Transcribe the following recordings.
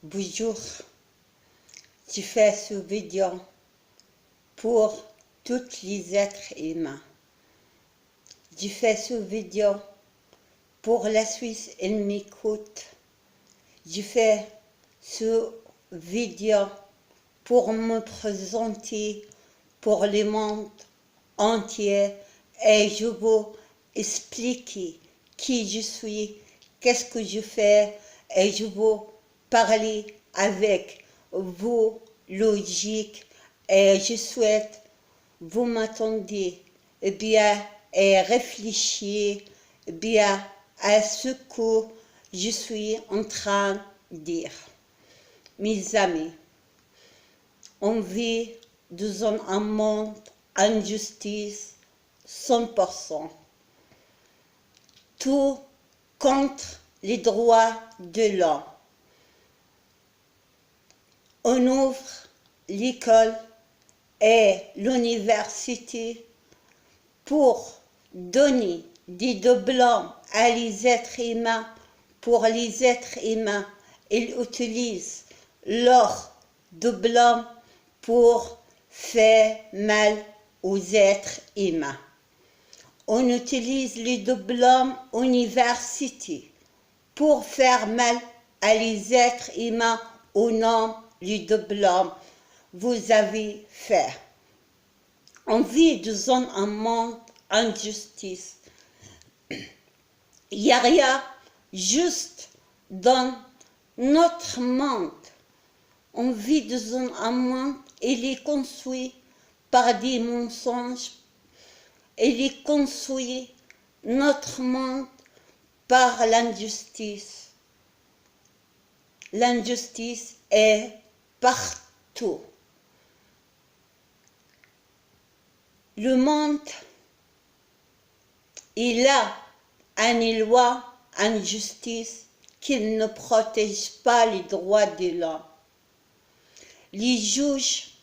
Bonjour, je fais ce vidéo pour tous les êtres humains. Je fais ce vidéo pour la Suisse, elle m'écoute. Je fais ce vidéo pour me présenter pour le monde entier et je vais expliquer qui je suis, qu'est-ce que je fais et je vais parler avec vos logiques et je souhaite vous m'attendez bien et réfléchissez bien à ce que je suis en train de dire. Mes amis, on vit dans un monde injustice 100%. Tout contre les droits de l'homme. On ouvre l'école et l'université pour donner des diplômes à les êtres humains. Pour les êtres humains, ils utilisent leurs diplômes pour faire mal aux êtres humains. On utilise les diplômes universitaires pour faire mal à les êtres humains au nom du diplôme vous avez fait. On vit dans un monde injustice. Il n'y a rien juste dans notre monde. On vit dans un monde, il est construit par des mensonges. Il est construit, notre monde, par l'injustice. L'injustice est partout. Le monde, il a une loi en justice qui ne protège pas les droits de l'homme. Les juges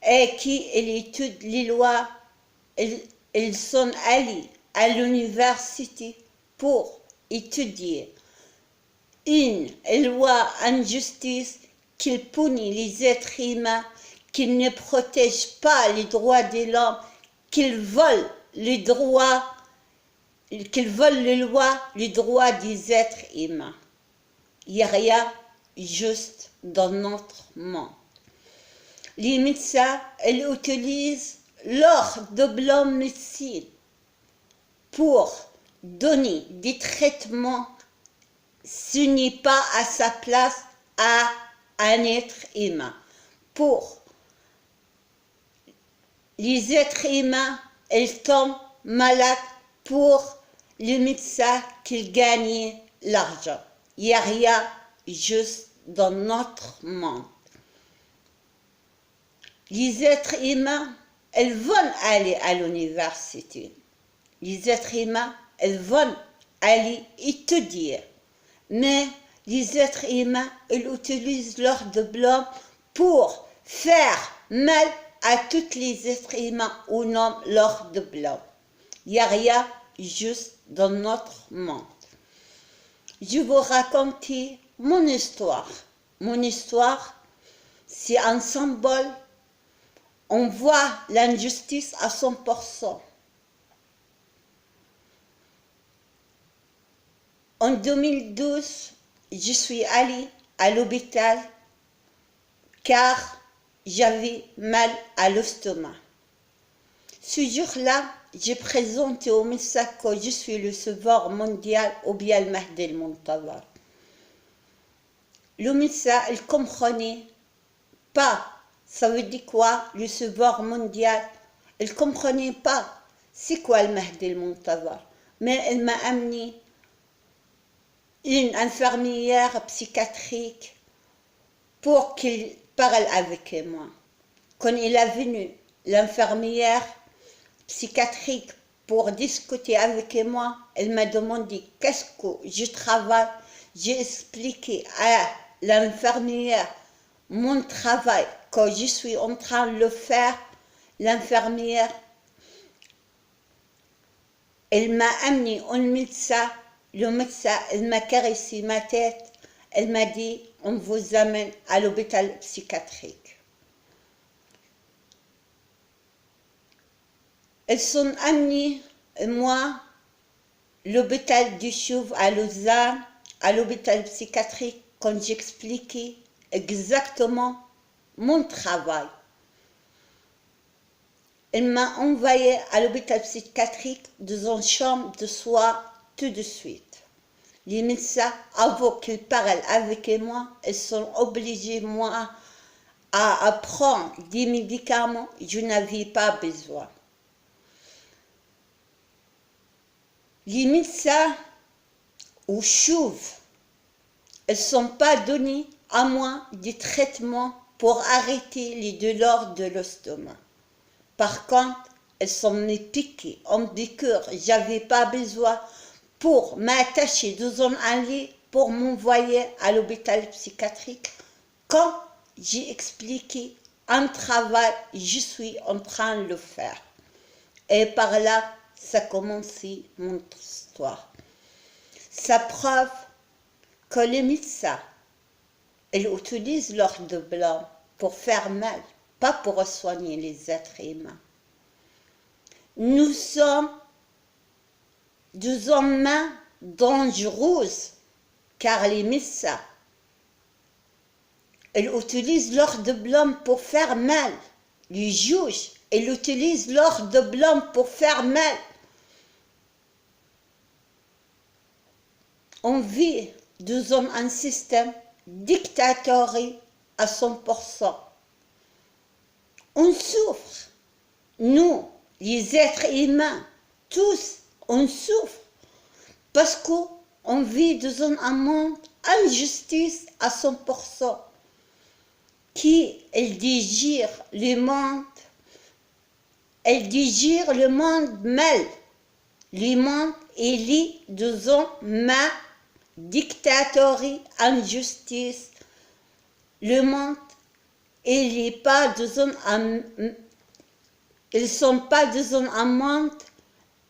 et qui étudient les lois, ils sont allés à l'université pour étudier une loi en justice qui punit les êtres humains, qui ne protège pas les droits de l'homme, qu'ils volent les droits, qu'ils volent les droits des êtres humains. Il n'y a rien juste dans notre monde. Les médecins, ils utilisent leur diplôme médecine pour donner des traitements. Ce n'est pas à sa place à un être humain. Pour les êtres humains, ils tombent malades pour les médecins qu'ils gagnent l'argent. Il n'y a rien juste dans notre monde. Les êtres humains, ils vont aller à l'université. Les êtres humains, ils vont aller étudier. Mais les êtres humains, ils utilisent leur diplôme pour faire mal à tous les êtres humains au nom de leur diplôme. Il n'y a rien juste dans notre monde. Je vais vous raconter mon histoire. Mon histoire, c'est un symbole. On voit l'injustice à 100%. En 2012, je suis allée à l'hôpital car j'avais mal à l'estomac. Ce jour-là, j'ai présenté au médecin que je suis le sauveur mondial ou bien le Mahdi el-Muntazar. Le médecin, il comprenait pas. Ça veut dire quoi, le sauveur mondial? Il comprenait pas. C'est quoi le Mahdi el-Muntazar? Mais elle m'a amené une infirmière psychiatrique pour qu'il parle avec moi. Quand il est venu, l'infirmière psychiatrique pour discuter avec moi, elle m'a demandé qu'est-ce que je travaille. J'ai expliqué à l'infirmière mon travail, que je suis en train de le faire. L'infirmière, elle m'a amené un médecin. Le médecin, il m'a caressé ma tête. elle m'a dit, on vous amène à l'hôpital psychiatrique. Elles sont amenées, moi, l'hôpital du Chouve à Lausanne, à l'hôpital psychiatrique, quand j'expliquais exactement mon travail. Elle m'a envoyé à l'hôpital psychiatrique dans une chambre de soins tout de suite. Les médecins, avant qu'ils parlent avec moi, ils sont obligés, moi, à prendre des médicaments que je n'avais pas besoin. Les médecins au Chouve, ils ne sont pas donnés à moi des traitements pour arrêter les douleurs de l'estomac. Par contre, elles sont me piquées en piqûre. J'avais pas besoin pour m'attacher dans un lit pour m'envoyer à l'hôpital psychiatrique. Quand j'ai expliqué un travail, je suis en train de le faire. Et par là, ça commençait mon histoire. Ça prouve que les médecins, ils utilisent l'ordre blanc pour faire mal, pas pour soigner les êtres humains. Nous sommes dans une main dangereuse, car les médecins, ils utilisent l'ordre blanc pour faire mal. Les juges, ils utilisent l'ordre blanc pour faire mal. On vit dans un système dictatorial à 100%. On souffre. Nous, les êtres humains, tous, on souffre. Parce qu'on vit dans un monde injustice à 100%. Qui, elle digère le monde, elle digère le monde mal. Le monde, il est dans une main dictatoriale, injustice. Le monde, il n'est pas dans un... Ils ne sont pas dans un monde.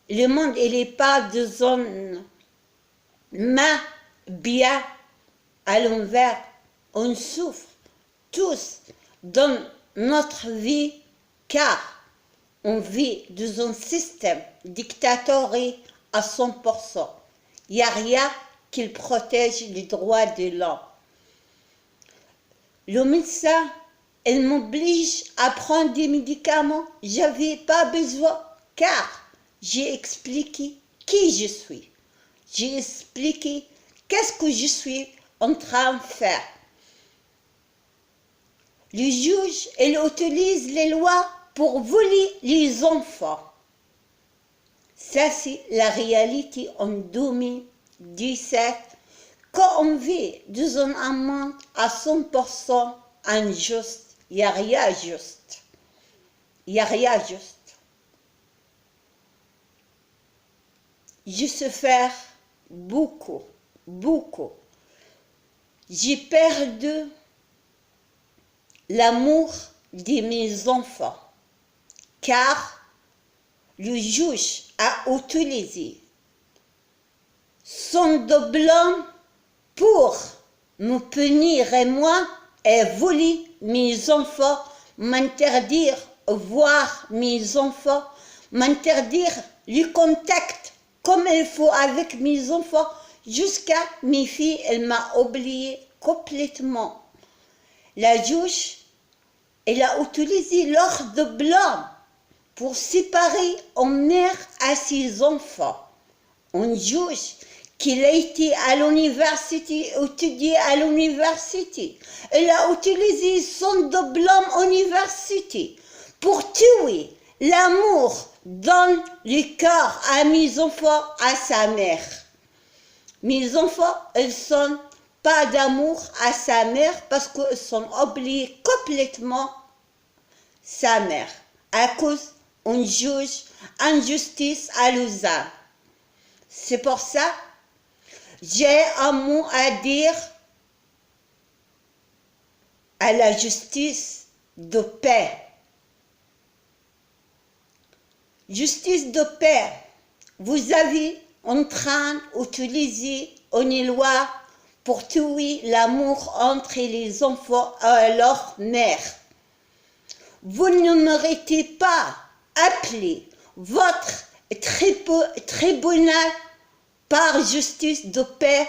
Le monde, il n'est pas dans une main bien à l'envers. On souffre tous dans notre vie car on vit dans un système dictatorial à 100%. Il n'y a rien qui protège les droits de l'homme. Le médecin, elle m'oblige à prendre des médicaments. Je n'avais pas besoin car j'ai expliqué qui je suis. J'ai expliqué qu'est-ce que je suis en train de faire. Les juges, ils utilisent les lois pour voler les enfants. Ça, c'est la réalité en 2017, quand on vit dans un monde à 100% injuste. Il n'y a rien juste. Il n'y a rien juste. Je sais faire beaucoup, beaucoup. J'ai perdu l'amour de mes enfants, car le juge a utilisé son doublon pour me punir et moi et voler mes enfants, m'interdire voir mes enfants, m'interdire le contact comme il faut avec mes enfants, jusqu'à mes filles, elle m'a oublié complètement. La juge, elle a utilisé l'ordre blanc pour séparer une mère à ses enfants. Un juge qui a été à l'université, étudié à l'université, elle a utilisé son diplôme université pour tuer l'amour dans le cœur à mes enfants, à sa mère. Mes enfants, ils sont pas d'amour à sa mère parce qu'ils sont oubliés complètement sa mère à cause d'un juge injustice à Lausanne. C'est pour ça j'ai un mot à dire à la justice de paix. Justice de paix, vous avez en train d'utiliser une loi pour tuer l'amour entre les enfants et leur mère. Vous ne méritez pas appeler votre tribunal par justice de paix,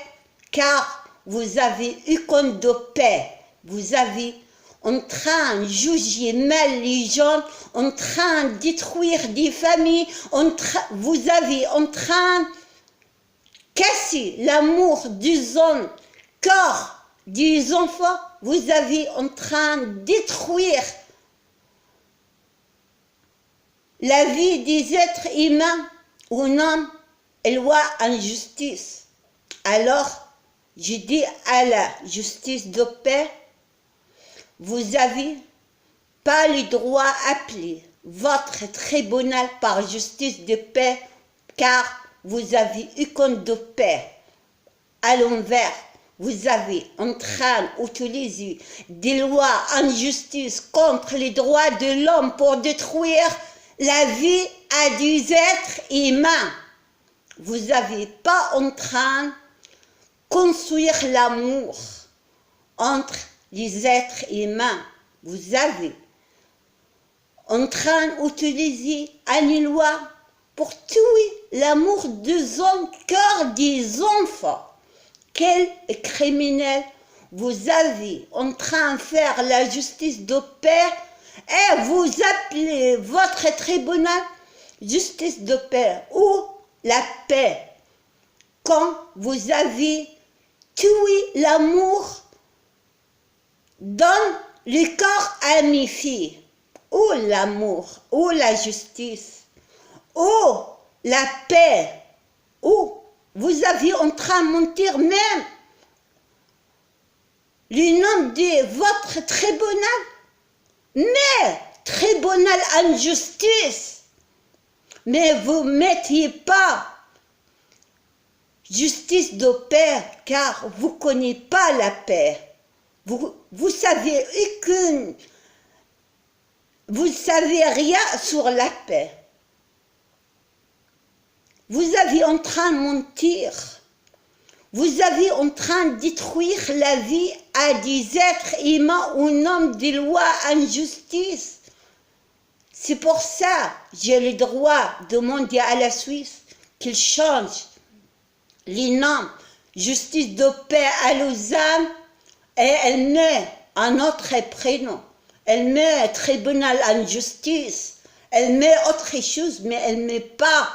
car vous avez eu compte de paix. Vous avez en train de juger mal les gens, en train de détruire des familles, vous avez en train de casser l'amour des hommes, corps des enfants, vous avez en train de détruire la vie des êtres humains au nom de loi en justice. Alors, je dis à la justice de paix, vous n'avez pas le droit d'appeler votre tribunal par justice de paix, car vous avez eu compte de paix. À l'envers, vous avez en train d'utiliser des lois en justice contre les droits de l'homme pour détruire la vie à des êtres humains. Vous n'avez pas en train de construire l'amour entre les êtres humains. Vous avez en train d'utiliser une loi pour tuer l'amour des hommes, cœur des enfants. Quel criminel vous avez en train de faire la justice de paix et vous appelez votre tribunal justice de paix ou la paix quand vous avez tué l'amour dans le corps ami-fille, ou l'amour, ou la justice, ou la paix, ou vous avez en train de mentir même le nom de votre tribunal, mais tribunal en justice, mais vous ne mettiez pas justice de paix, car vous ne connaissez pas la paix. Vous savez vous savez rien sur la paix. Vous avez en train de mentir. Vous avez en train de détruire la vie à des êtres humains au nom des lois en justice. C'est pour ça que j'ai le droit de demander à la Suisse qu'il change les noms justice de paix à Lausanne et elle met un autre prénom. Elle met tribunal en justice. Elle met autre chose, mais elle ne met pas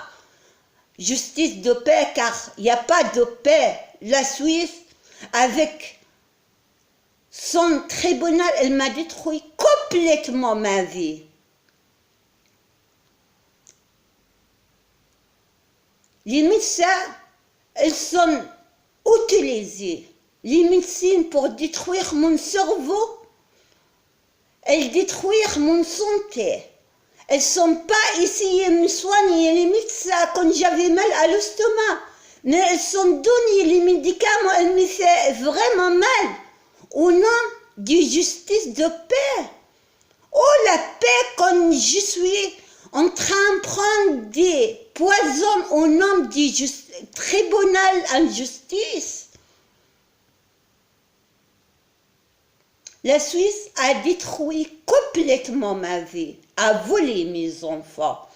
justice de paix, car il n'y a pas de paix. La Suisse, avec son tribunal, elle m'a détruit complètement ma vie. Les médecins, ils sont utilisés, les médecines, pour détruire mon cerveau, elles détruire mon santé. Elles ne sont pas essayées de me soigner, les médecins, quand j'avais mal à l'estomac. Mais elles sont données les médicaments, elles me font vraiment mal. Au nom de justice de paix. Oh, la paix quand je suis en train de prendre des poisons au nom du tribunal en justice. La Suisse a détruit complètement ma vie, a volé mes enfants.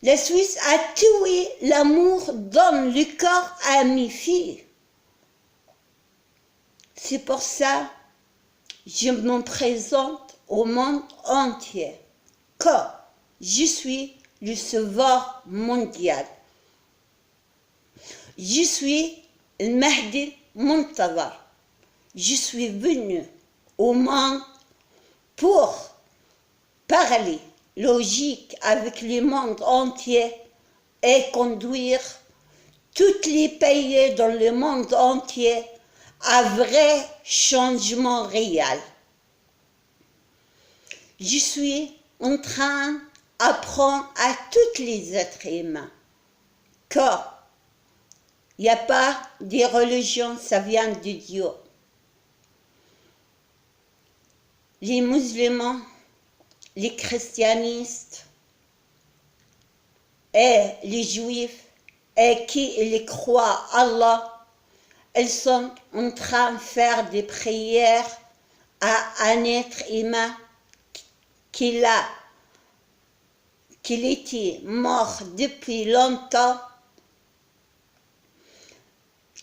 La Suisse a tué l'amour dans le corps à mes filles. C'est pour ça que je me présente au monde entier, que je suis le sauveur mondial. Je suis le Mahdi Muntazar. Je suis venu au monde pour parler logique avec le monde entier et conduire tous les pays dans le monde entier à vrai changement réel. Je suis en train d'apprendre à tous les êtres humains qu'il n'y a pas de religion, ça vient de Dieu. Les musulmans, les christianistes et les juifs et qui les croient Allah elles sont en train de faire des prières à un être humain qu'il était mort depuis longtemps,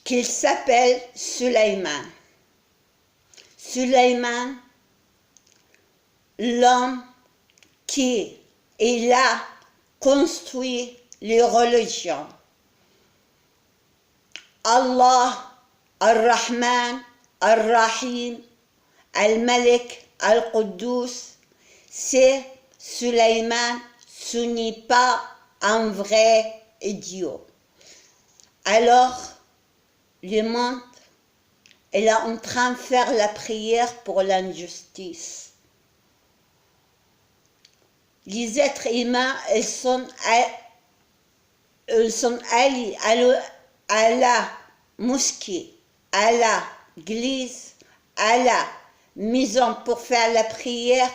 qu'il s'appelle Sulayman. Sulayman, l'homme qui il a construit les religions. Allah, Ar-Rahman, Ar-Rahim, Al-Malik, Al-Quddus, c'est Sulayman, ce n'est pas un vrai Dieu. Alors, le monde est en train de faire la prière pour l'injustice. Les êtres humains, ils sont allés à la mosquée, à l'église, à la maison pour faire la prière,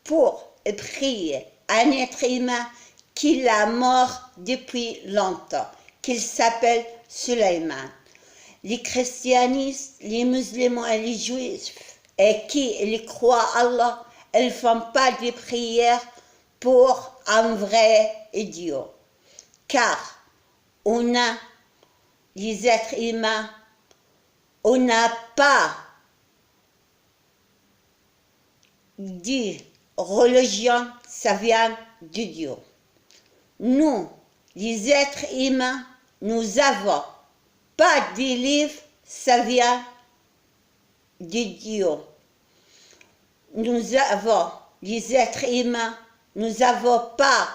pour prier un être humain qui est mort depuis longtemps, qu'il s'appelle Sulayman. Les christianistes, les musulmans et les juifs, et qui ils croient à Allah, ils ne font pas de prières pour un vrai Dieu. Car on a, les êtres humains, on n'a pas de religion, ça vient de Dieu. Nous, les êtres humains, nous avons pas de livre, ça vient de Dieu. Nous avons, les êtres humains, nous n'avons pas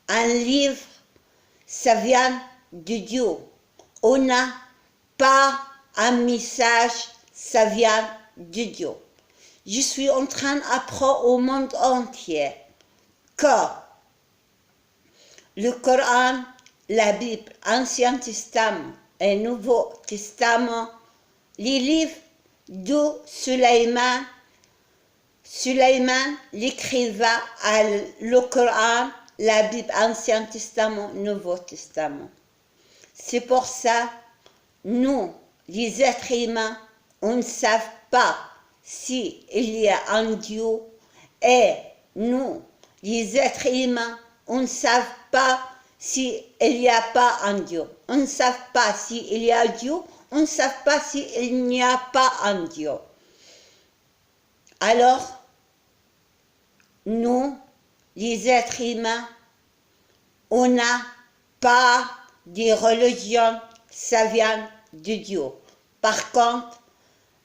un livre, ça vient de Dieu. On n'a pas un message, ça vient de Dieu. Je suis en train d'apprendre au monde entier que le Coran, la Bible, Ancien Testament et Nouveau Testament, les livres de Sulayman, l'écrivain à le Coran, la Bible, Ancien Testament, Nouveau Testament. C'est pour ça, nous, les êtres humains, on ne sait pas s'il y a un Dieu, et nous, les êtres humains, on ne sait pas s'il n'y a pas un Dieu. On ne sait pas s'il y a un Dieu, on ne sait pas s'il n'y a pas un Dieu. Alors, nous, les êtres humains, on n'a pas de religion, ça vient de Dieu. Par contre,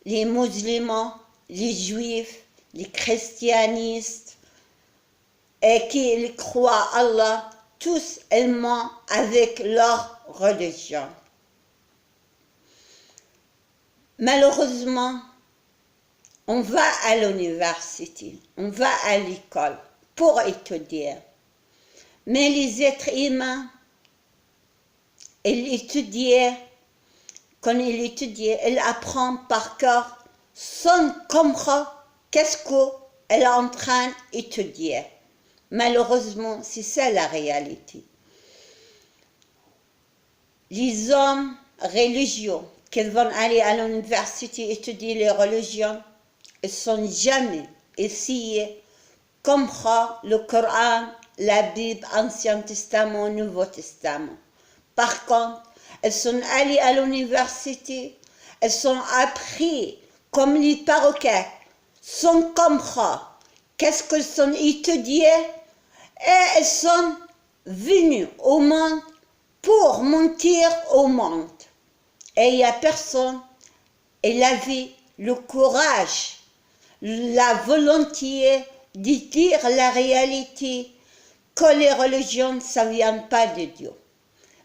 les musulmans, les juifs, les christianistes, et qui croient à Allah, tous ils mentent avec leur religion. Malheureusement, on va à l'université, on va à l'école pour étudier. Mais les êtres humains, ils étudient, quand ils étudient, ils apprennent par cœur sans comprendre qu'est-ce qu'elle est en train d'étudier. Malheureusement, c'est ça la réalité. Les hommes religieux qui vont aller à l'université étudier les religions, ils ne sont jamais essayés de comprendre le Coran, la Bible, Ancien Testament, Nouveau Testament. Par contre, ils sont allés à l'université, ils sont appris comme les perroquets, sans comprendre qu'est-ce qu'ils sont étudiés, et ils sont venus au monde pour mentir au monde. Et il n'y a personne, il avait le courage, la volonté de dire la réalité, que les religions, ça ne vient pas de Dieu.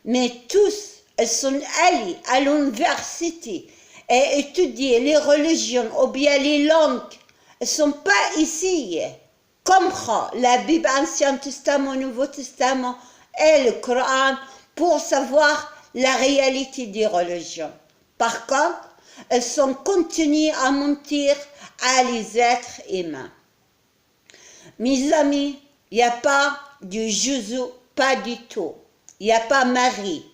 Mais tous, ils sont allés à l'université et étudier les religions ou bien les langues. Ils ne sont pas ici. Comprendre la Bible, Ancien Testament, Nouveau Testament et le Coran pour savoir la réalité des religions. Par contre, ils sont continués à mentir à les êtres humains. Mes amis, il n'y a pas de Jésus, pas du tout. Il n'y a pas Marie.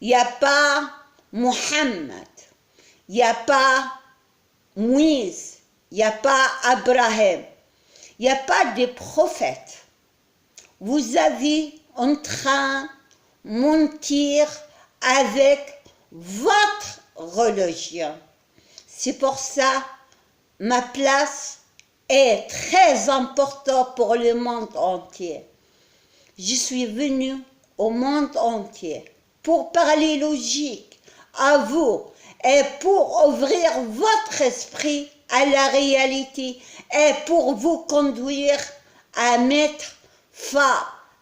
Il n'y a pas Mohammed. il n'y a pas Moïse, il n'y a pas Abraham, il n'y a pas de prophètes. Vous avez en train de mentir avec votre religion. C'est pour ça ma place est très importante pour le monde entier. Je suis venue au monde entier pour parler logique à vous et pour ouvrir votre esprit à la réalité et pour vous conduire à mettre fin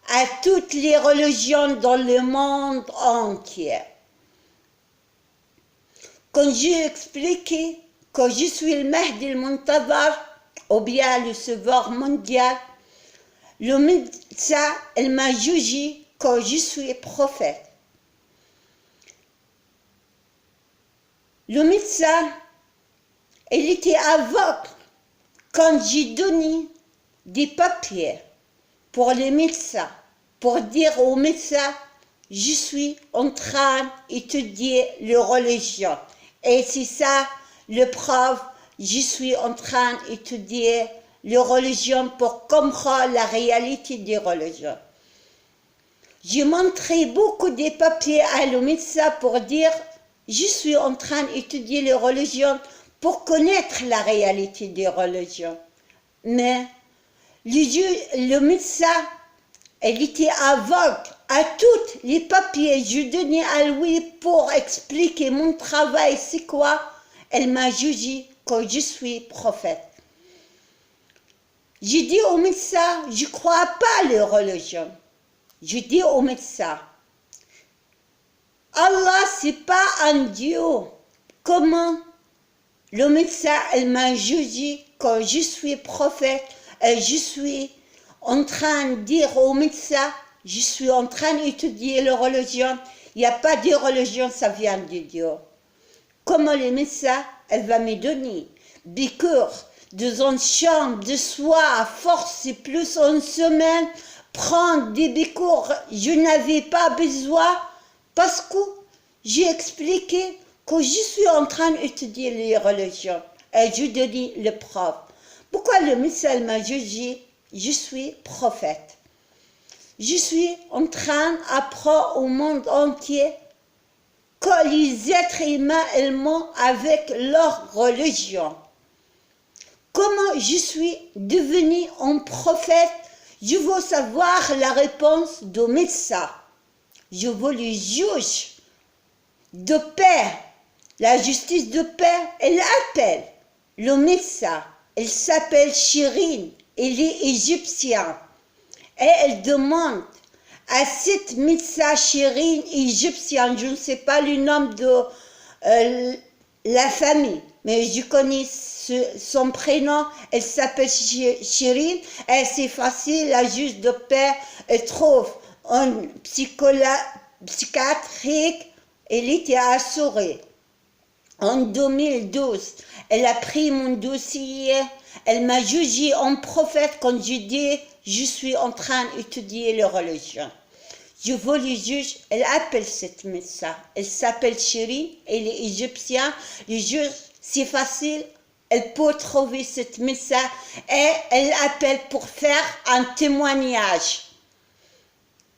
à toutes les religions dans le monde entier. Quand j'ai expliqué que je suis le Mahdi al-Muntazar, ou bien le sauveur mondial, le médecin, il m'a jugé que je suis prophète. Le médecin, il était aveugle quand j'ai donné des papiers pour les médecins, pour dire aux médecins, je suis en train d'étudier la religion. Et c'est ça, le preuve, je suis en train d'étudier la religion pour comprendre la réalité des religions. J'ai montré beaucoup de papiers à le médecin pour dire, je suis en train d'étudier les religions pour connaître la réalité des religions. Mais le médecin, il était aveugle à tous les papiers que je donnais à lui pour expliquer mon travail, c'est quoi. Elle m'a jugé que je suis prophète. J'ai dit au médecin, je ne crois pas les religions. Je dis au médecin, Allah, c'est pas un Dieu. Comment le médecin, elle m'a jugé que je suis prophète et je suis en train de dire au médecin, je suis en train d'étudier la religion. Il n'y a pas de religion, ça vient de Dieu. Comment le médecin, elle va me donner des cours de une chambre de soir, force et plus en semaine, prendre des cours, je n'avais pas besoin parce que j'ai expliqué que je suis en train d'étudier les religions et je donne le prof. Pourquoi le médecin m'a jugé? Je suis prophète. Je suis en train d'apprendre au monde entier que les êtres humains aiment avec leur religion. Comment je suis devenu un prophète? Je veux savoir la réponse du médecin. Je veux le juge de paix. La justice de paix, elle appelle le médecin. Elle s'appelle Chirine. Elle est égyptienne. Et elle demande à cette médecin Chirine égyptienne, je ne sais pas le nom de la famille, mais je connais son prénom, elle s'appelle Chirine, et c'est facile, la juge de paix, elle trouve un psychiatrique, elle était assurée. En 2012, elle a pris mon dossier, elle m'a jugé en prophète quand je dis je suis en train d'étudier les religions. Je veux le juge, elle appelle cette médecin. Elle s'appelle Chérie, elle est égyptienne. Le juge, c'est facile, elle peut trouver cette médecin et elle appelle pour faire un témoignage.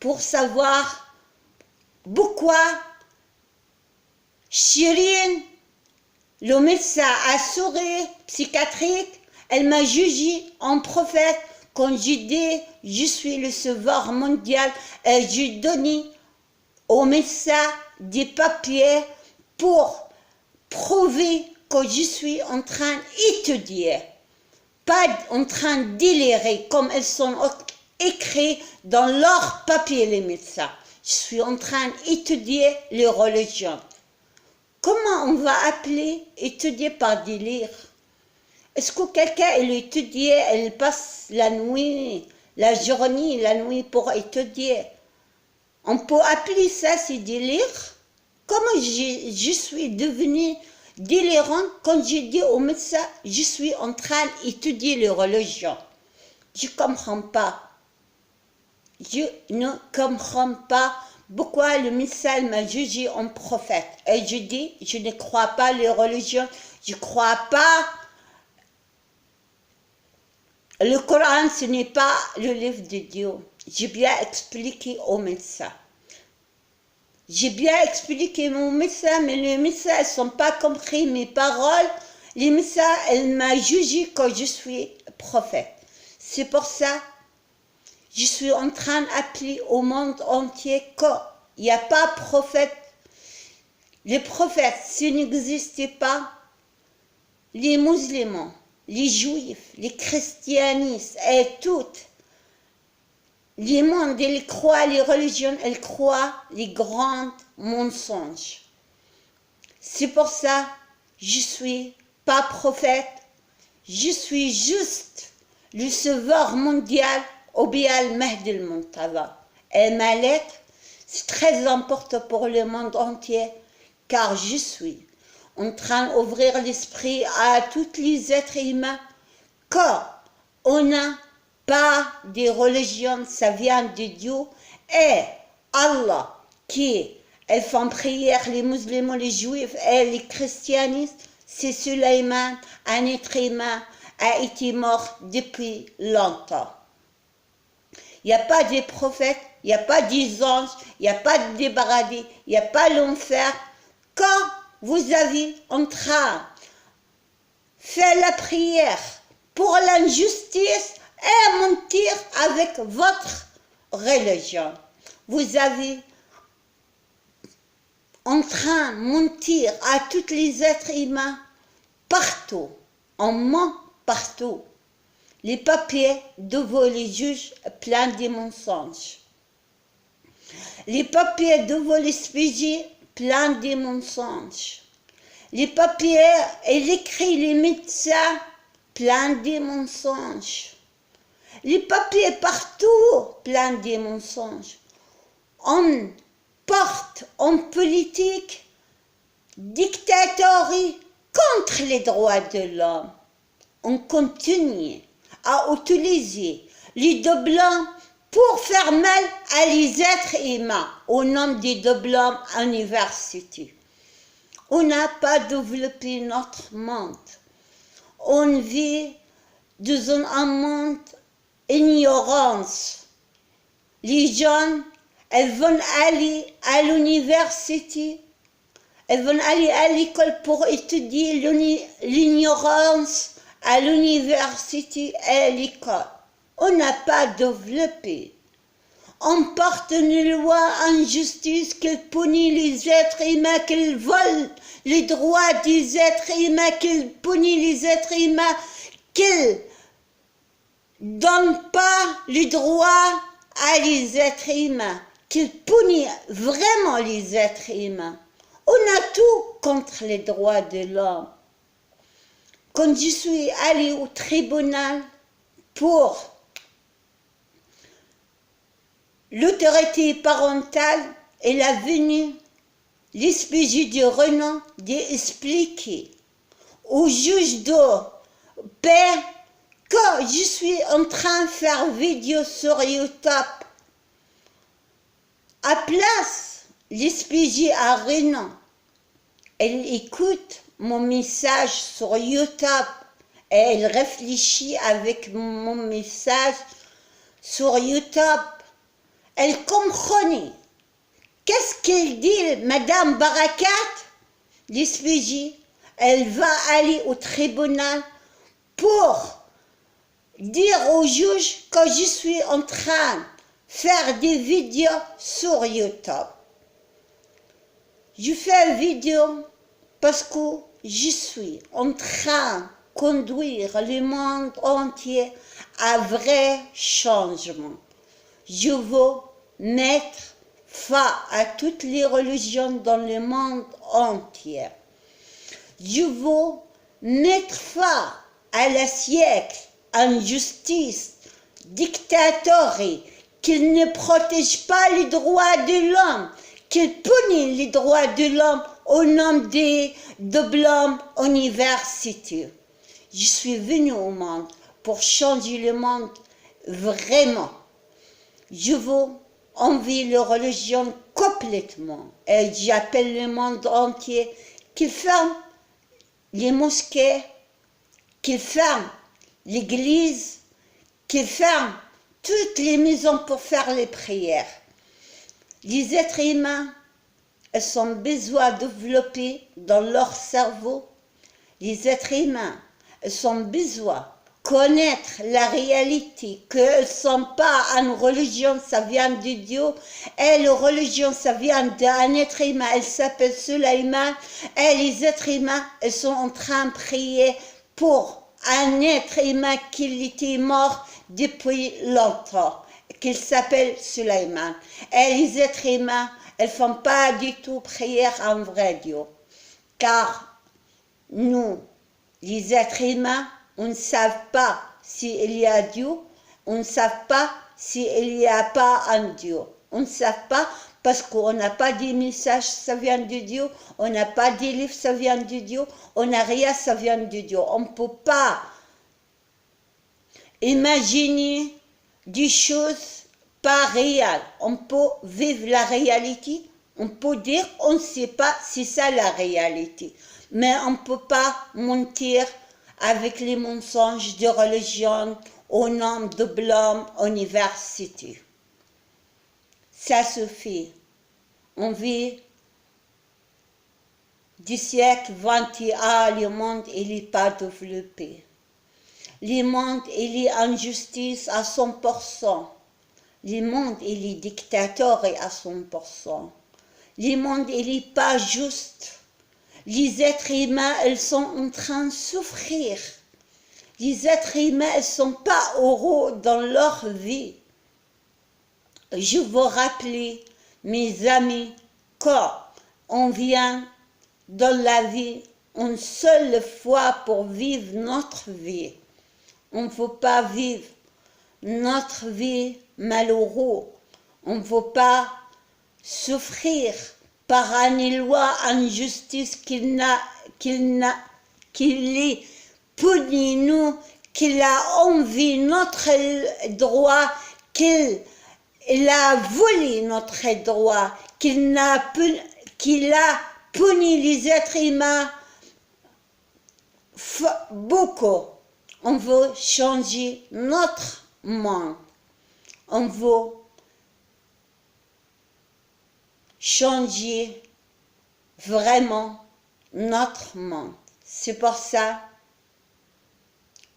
Pour savoir pourquoi Chirine, le médecin assuré, psychiatrique, elle m'a jugé en prophète quand j'ai dit je suis le sauveur mondial et j'ai donné au médecin des papiers pour prouver que je suis en train d'étudier, pas en train de délirer comme elles sont écrites dans leurs papiers les médecins. Je suis en train d'étudier les religions. Comment on va appeler étudier par délire? Est-ce que quelqu'un, elle étudie, elle passe la nuit, la journée, la nuit pour étudier? On peut appeler ça, c'est délire? Comment je suis devenue délirante quand j'ai dit au médecin, je suis en train d'étudier les religions? Je ne comprends pas. Je ne comprends pas pourquoi le message m'a jugé en prophète. Et je dis, je ne crois pas les religions, je ne crois pas. Le Coran, ce n'est pas le livre de Dieu. J'ai bien expliqué au médecin. J'ai bien expliqué mon médecin, mais les médecins ne sont pas compris mes paroles. Les médecins, elle m'a jugé quand je suis prophète. C'est pour ça je suis en train d'appeler au monde entier qu'il n'y a pas de prophète. Les prophètes, s'il n'existait pas, les musulmans, les juifs, les christianistes et toutes, les mondes, ils croient, les religions, elles croient les grands mensonges. C'est pour ça que je ne suis pas prophète, je suis juste le sauveur mondial, Obial Mahdi al-Muntadha. Et ma lettre, c'est très important pour le monde entier, car je suis en train d'ouvrir l'esprit à tous les êtres humains, car on n'a pas de religion, ça vient de Dieu, et Allah, qui elles font prière, les musulmans, les juifs et les christianistes, c'est Sulayman, un être humain, a été mort depuis longtemps. Il n'y a pas de prophètes, il n'y a pas des anges, il n'y a pas de paradis, il n'y a pas l'enfer. Quand vous avez en train de faire la prière pour l'injustice et mentir avec votre religion, vous avez en train de mentir à tous les êtres humains partout. On ment partout. Les papiers devant les juges pleins de mensonges. Les papiers devant les SPJ pleins de mensonges. Les papiers et l'écrit les médecins pleins de mensonges. Les papiers partout pleins de mensonges. On porte en politique dictatoriale contre les droits de l'homme. On continue à utiliser les deux blancs pour faire mal à les êtres humains au nom des deux blancs universités. On n'a pas développé notre monde. On vit dans un monde ignorance. Les jeunes, elles vont aller à l'université, elles vont aller à l'école pour étudier l'ignorance à l'université et à l'école. On n'a pas développé. On porte une loi en justice qui punit les êtres humains, qui vole les droits des êtres humains, qui punit les êtres humains, qui ne donne pas les droits à les êtres humains, qui punit vraiment les êtres humains. On a tout contre les droits de l'homme. Quand je suis allée au tribunal pour l'autorité parentale, elle a venu l'SPJ de Renan d'expliquer au juge de paix que je suis en train de faire vidéo sur YouTube. À place, l'SPJ à Renan, elle écoute mon message sur YouTube et elle réfléchit avec mon message sur YouTube. Elle comprenait. Qu'est-ce qu'elle dit, Madame Barakat? L'SPJ, elle va aller au tribunal pour dire au juge que je suis en train de faire des vidéos sur YouTube. Je fais une vidéo parce que je suis en train de conduire le monde entier à un vrai changement. Je veux mettre fin à toutes les religions dans le monde entier. Je veux mettre fin à la siècle injustice, dictatoriale, qu'il ne protège pas les droits de l'homme, qu'il punit les droits de l'homme au nom des diplômes universitaires. Je suis venue au monde pour changer le monde vraiment. Je veux envie la religion complètement. Et j'appelle le monde entier qu'il ferme les mosquées, qu'il ferme l'église, qu'il ferme toutes les maisons pour faire les prières. Les êtres humains, ils ont besoin de développer dans leur cerveau. Les êtres humains, ils ont besoin de connaître la réalité, qu'ils ne sont pas une religion, ça vient de Dieu, et la religion, ça vient d'un être humain, elle s'appelle Sulayman, et les êtres humains, ils sont en train de prier pour un être humain qui était mort depuis longtemps, qu'il s'appelle Sulayman. Et les êtres humains, ils ne font pas du tout prière à un vrai Dieu. Car nous, les êtres humains, on ne sait pas s'il y a Dieu, on ne sait pas s'il n'y a pas un Dieu. On ne sait pas parce qu'on n'a pas des messages, ça vient de Dieu, on n'a pas des livres, ça vient de Dieu, on n'a rien, ça vient de Dieu. On ne peut pas imaginer des choses pas réelles. On peut vivre la réalité, on peut dire on ne sait pas si c'est la réalité. Mais on ne peut pas mentir avec les mensonges de religion au nom de Blum University. Ça suffit. On vit du siècle 21, le monde n'est pas développé. Le monde il est en justice à 100%. Le monde il est dictateur à 100%. Le monde il n'est pas juste. Les êtres humains, ils sont en train de souffrir. Les êtres humains, ils ne sont pas heureux dans leur vie. Je veux rappeler, mes amis, quand on vient dans la vie une seule fois pour vivre notre vie. On ne veut pas vivre notre vie malheureuse. On ne veut pas souffrir par une loi en justice qu'il est puni nous, qu'il a envie notre droit, qu'il a volé notre droit, qu'il a puni les êtres humains beaucoup. On veut changer notre monde. On veut changer vraiment notre monde. C'est pour ça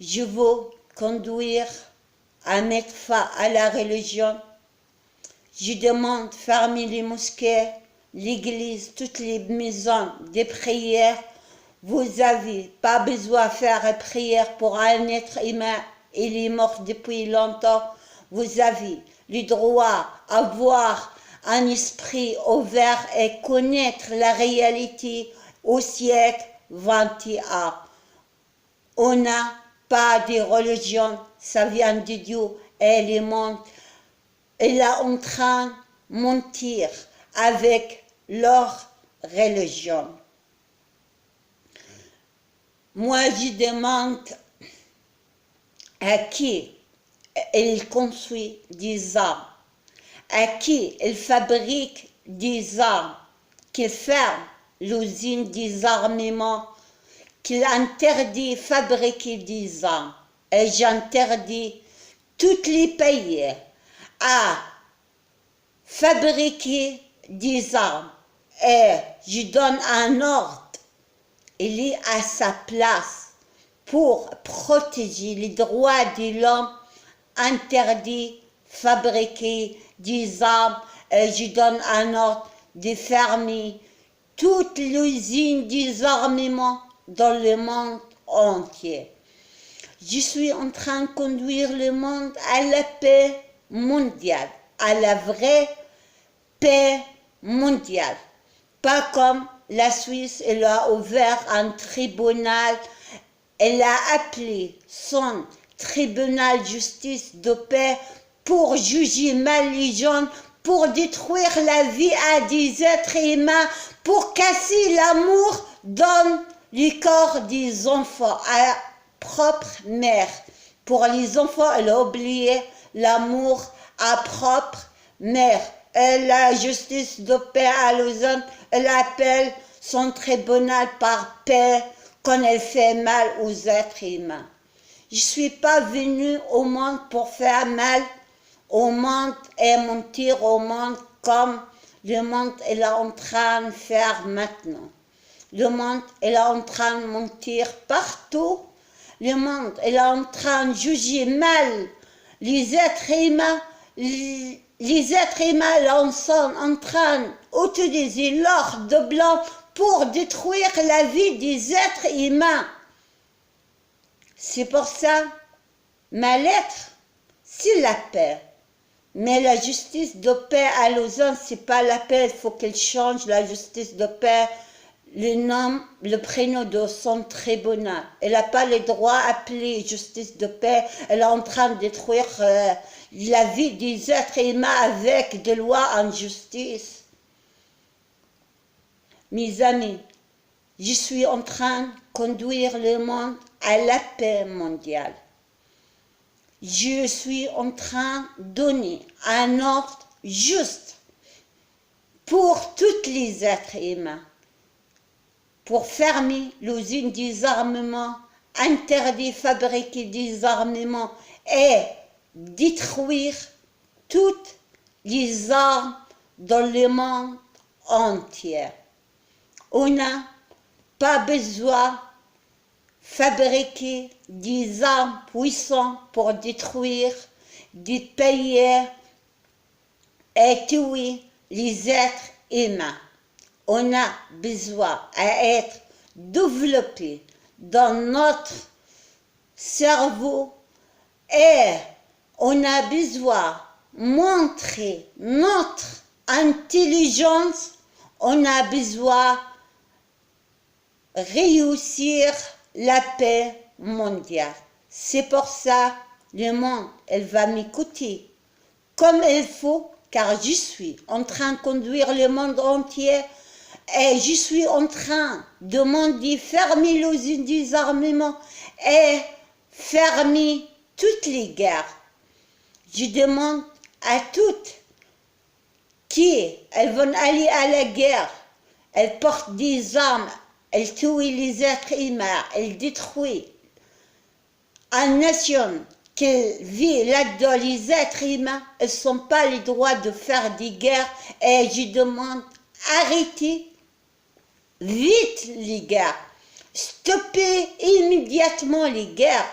que je veux conduire à mettre fin à la religion. Je demande de fermer les mosquées, l'église, toutes les maisons de prière. Vous n'avez pas besoin de faire prière pour un être humain, il est mort depuis longtemps. Vous avez le droit à avoir un esprit ouvert et connaître la réalité au siècle 21. On n'a pas de religion, ça vient de Dieu et le monde est en train de mentir avec leur religion. Moi, je demande à qui il construit des armes, à qui il fabrique des armes, qu'il ferme l'usine des armements, qu'il interdit de fabriquer des armes. Et j'interdis tous les pays à fabriquer des armes. Et je donne un ordre. Il est à sa place pour protéger les droits de l'homme, interdit de fabriquer des armes. Et je donne un ordre de fermer toute l'usine des armements dans le monde entier. Je suis en train de conduire le monde à la paix mondiale, à la vraie paix mondiale. Pas comme la Suisse, elle a ouvert un tribunal, elle a appelé son tribunal de justice de paix pour juger mal les gens, pour détruire la vie à des êtres humains, pour casser l'amour dans le corps des enfants, à la propre mère. Pour les enfants, elle a oublié l'amour à propre maire et la justice de paix à Lausanne, elle appelle son tribunal par paix quand elle fait mal aux êtres humains. Je ne suis pas venue au monde pour faire mal au monde et mentir au monde comme le monde est en train de faire maintenant. Le monde est en train de mentir partout. Le monde est en train de juger mal les êtres humains. Les êtres humains sont en train d'utiliser l'or de blanc pour détruire la vie des êtres humains. C'est pour ça, ma lettre, c'est la paix. Mais la justice de paix à Lausanne, c'est pas la paix, il faut qu'elle change la justice de paix, le nom, le prénom de son tribunal. Elle n'a pas le droit d'appeler justice de paix, elle est en train de détruire la vie des êtres humains avec des lois en justice. Mes amis, je suis en train de conduire le monde à la paix mondiale. Je suis en train de donner un ordre juste pour tous les êtres humains, pour fermer l'usine des armements, interdire de fabriquer des armements et détruire toutes les armes dans le monde entier. On n'a pas besoin fabriquer des armes puissantes pour détruire des pays et tuer les êtres humains. On a besoin d'être développé dans notre cerveau et on a besoin de montrer notre intelligence, on a besoin de réussir la paix mondiale. C'est pour ça le monde, elle va m'écouter comme il faut, car je suis en train de conduire le monde entier et je suis en train de demander fermer l'usine des armements et fermer toutes les guerres. Je demande à toutes qui elles vont aller à la guerre, elles portent des armes, elles tuent les êtres humains, elles détruisent une nation qui vit là-dedans, les êtres humains, elles n'ont pas le droit de faire des guerres et je demande arrêtez vite les guerres, stoppez immédiatement les guerres,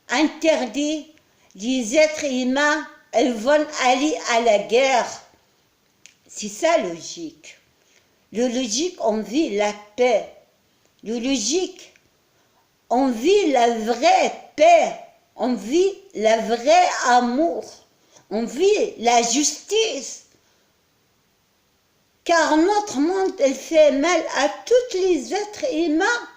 interdit les êtres humains, elles vont aller à la guerre. C'est ça logique. Le logique, on vit la paix. Le logique, on vit la vraie paix. On vit le vrai amour. On vit la justice. Car notre monde, elle fait mal à tous les êtres humains.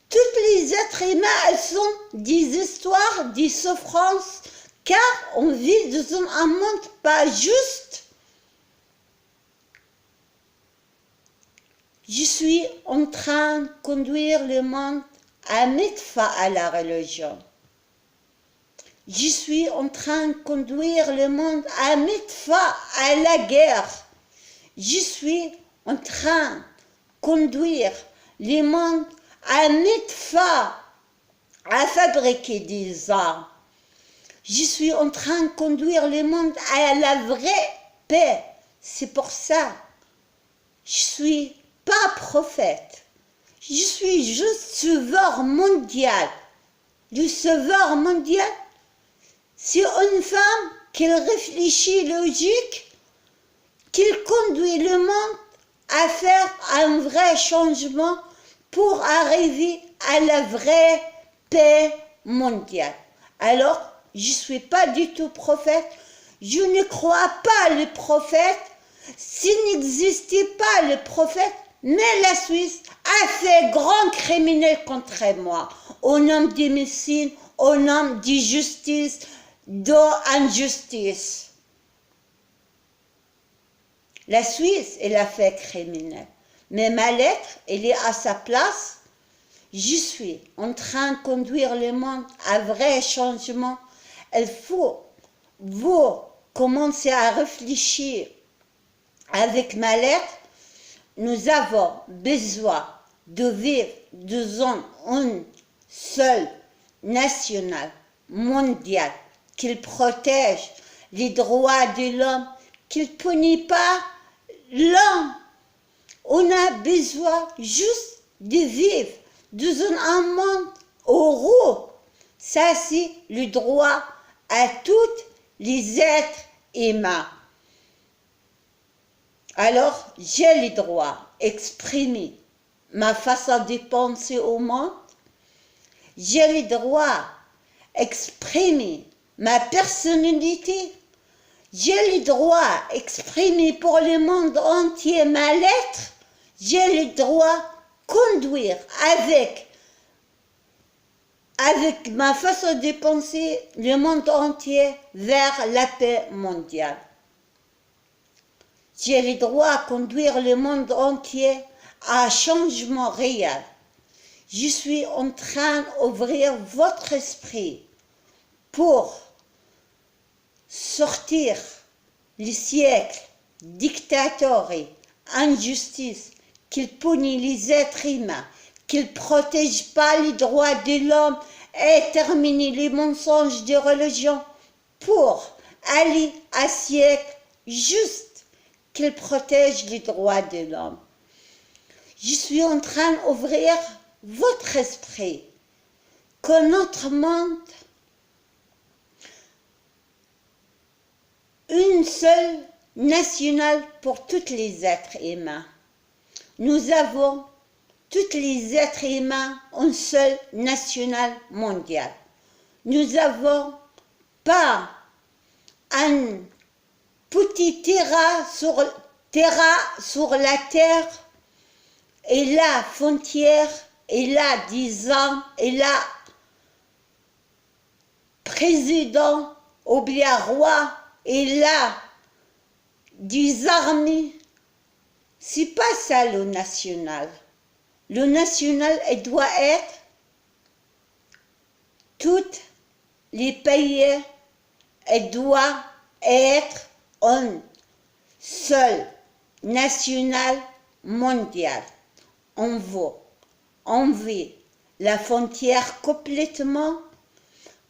Tous les êtres humains, elles sont des histoires, des souffrances. Car on vit dans un monde pas juste. Je suis en train de conduire le monde à mettre fin à la religion. Je suis en train de conduire le monde à mettre fin à la guerre. Je suis en train de conduire le monde à mettre fin à fabriquer des armes. Je suis en train de conduire le monde à la vraie paix. C'est pour ça, je suis pas prophète. Je suis juste sauveur mondial. Le sauveur mondial, c'est une femme qui réfléchit logique, qui conduit le monde à faire un vrai changement pour arriver à la vraie paix mondiale. Alors, je ne suis pas du tout prophète. Je ne crois pas le prophète. S'il n'existait pas le prophète, mais la Suisse a fait grand criminel contre moi, au nom des médecines, au nom de justice, d'injustice. La Suisse, elle a fait criminel. Mais ma lettre, elle est à sa place. Je suis en train de conduire le monde à vrai changement. Il faut vous commencer à réfléchir avec ma lettre, nous avons besoin de vivre dans une seule nationale mondiale qui protège les droits de l'homme, qui ne punit pas l'homme. On a besoin juste de vivre dans un monde heureux. Ça, c'est le droit à tous les êtres humains. Alors, j'ai le droit d'exprimer ma façon de penser au monde. J'ai le droit d'exprimer ma personnalité. J'ai le droit d'exprimer pour le monde entier ma lettre. J'ai le droit de conduire avec ma façon de penser le monde entier vers la paix mondiale. J'ai le droit de conduire le monde entier à un changement réel. Je suis en train d'ouvrir votre esprit pour sortir les siècles dictatoriaux, injustice, qu'il punit les êtres humains, qu'il ne protège pas les droits de l'homme et terminer les mensonges des religions pour aller à siècle juste qu'il protège les droits de l'homme. Je suis en train d'ouvrir votre esprit, que notre monde, une seule nationale pour tous les êtres humains. Nous avons, tous les êtres humains, une seule nationale mondiale. Nous n'avons pas un petit terrain sur la terre et la frontière et là 10 ans et là président ou bien roi et là des armées. C'est pas ça le national. Le national, il doit être tous les pays, il doit être un seul national mondial. On veut enlever la frontière complètement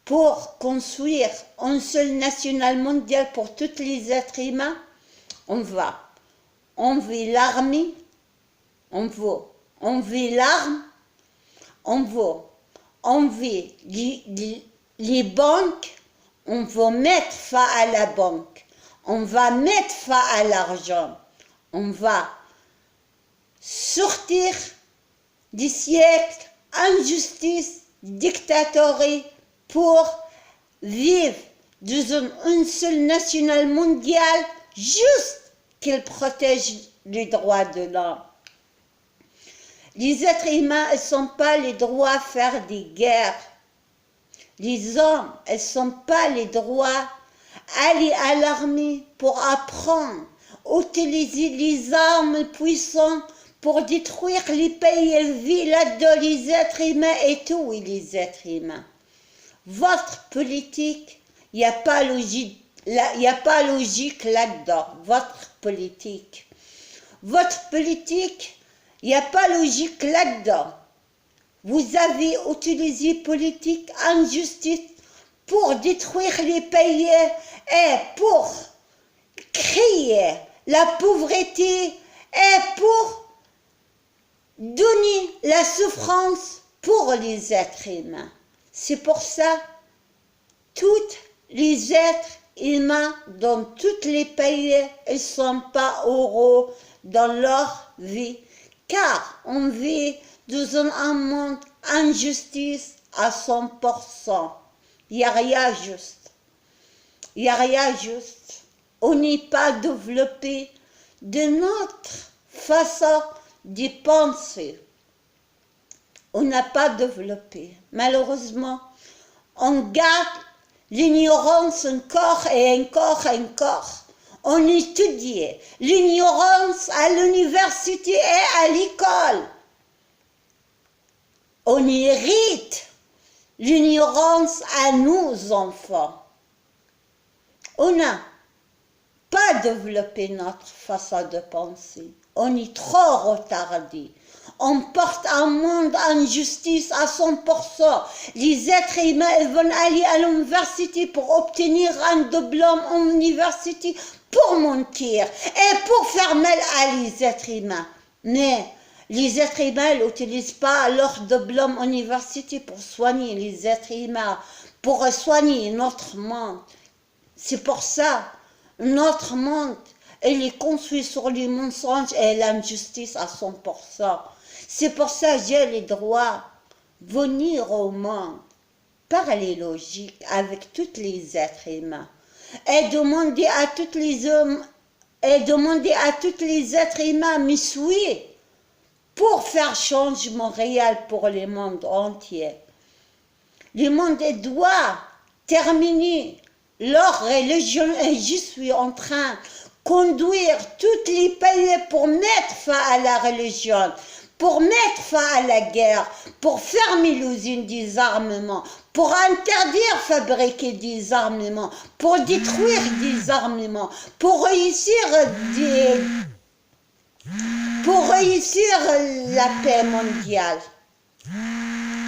pour construire un seul national mondial pour tous les êtres humains. On va enlever l'armée, on veut enlever l'arme, on veut enlever les banques, on veut mettre fin à la banque, on va mettre fin à l'argent, on va sortir du siècle injustice, dictatoriale pour vivre dans une seule nationale mondiale juste qu'elle protège les droits de l'homme. Les êtres humains, ils n'ont pas les droits à faire des guerres. Les hommes, ils n'ont pas les droits à aller à l'armée pour apprendre, utiliser les armes puissantes pour détruire les pays et villes là-dedans, les êtres humains et tous les êtres humains. Votre politique, il n'y a pas logique là-dedans, votre politique. Votre politique, il n'y a pas logique là-dedans. Vous avez utilisé politique injustice pour détruire les pays et pour créer la pauvreté et pour donner la souffrance pour les êtres humains. C'est pour ça que tous les êtres humains dans tous les pays ne sont pas heureux dans leur vie, car on vit dans un monde injustice à 100%. Il n'y a rien juste. Il n'y a rien juste. On n'est pas développé de notre façon de penser. On n'a pas développé. Malheureusement, on garde l'ignorance encore et encore et encore. On étudie l'ignorance à l'université et à l'école. On hérite l'ignorance à nos enfants. On a pas développé notre façon de penser. On est trop retardé. On porte un monde en justice à 100%. Les êtres humains, ils vont aller à l'université pour obtenir un diplôme en université pour mentir et pour faire mal à les êtres humains. Mais les êtres humains n'utilisent pas leur diplôme en université pour soigner les êtres humains, pour soigner notre monde. C'est pour ça, notre monde, il est construit sur les mensonges et l'injustice à 100%. C'est pour ça que j'ai le droit de venir au monde, parler logique avec tous les êtres humains et demander à tous les hommes et demander à tous les êtres humains me suivre pour faire changement réel pour le monde entier. Le monde doit terminer leur religion et je suis en train de conduire tous les pays pour mettre fin à la religion, pour mettre fin à la guerre, pour fermer l'usine des armements, pour interdire de fabriquer des armements, pour détruire des armements, pour réussir la paix mondiale.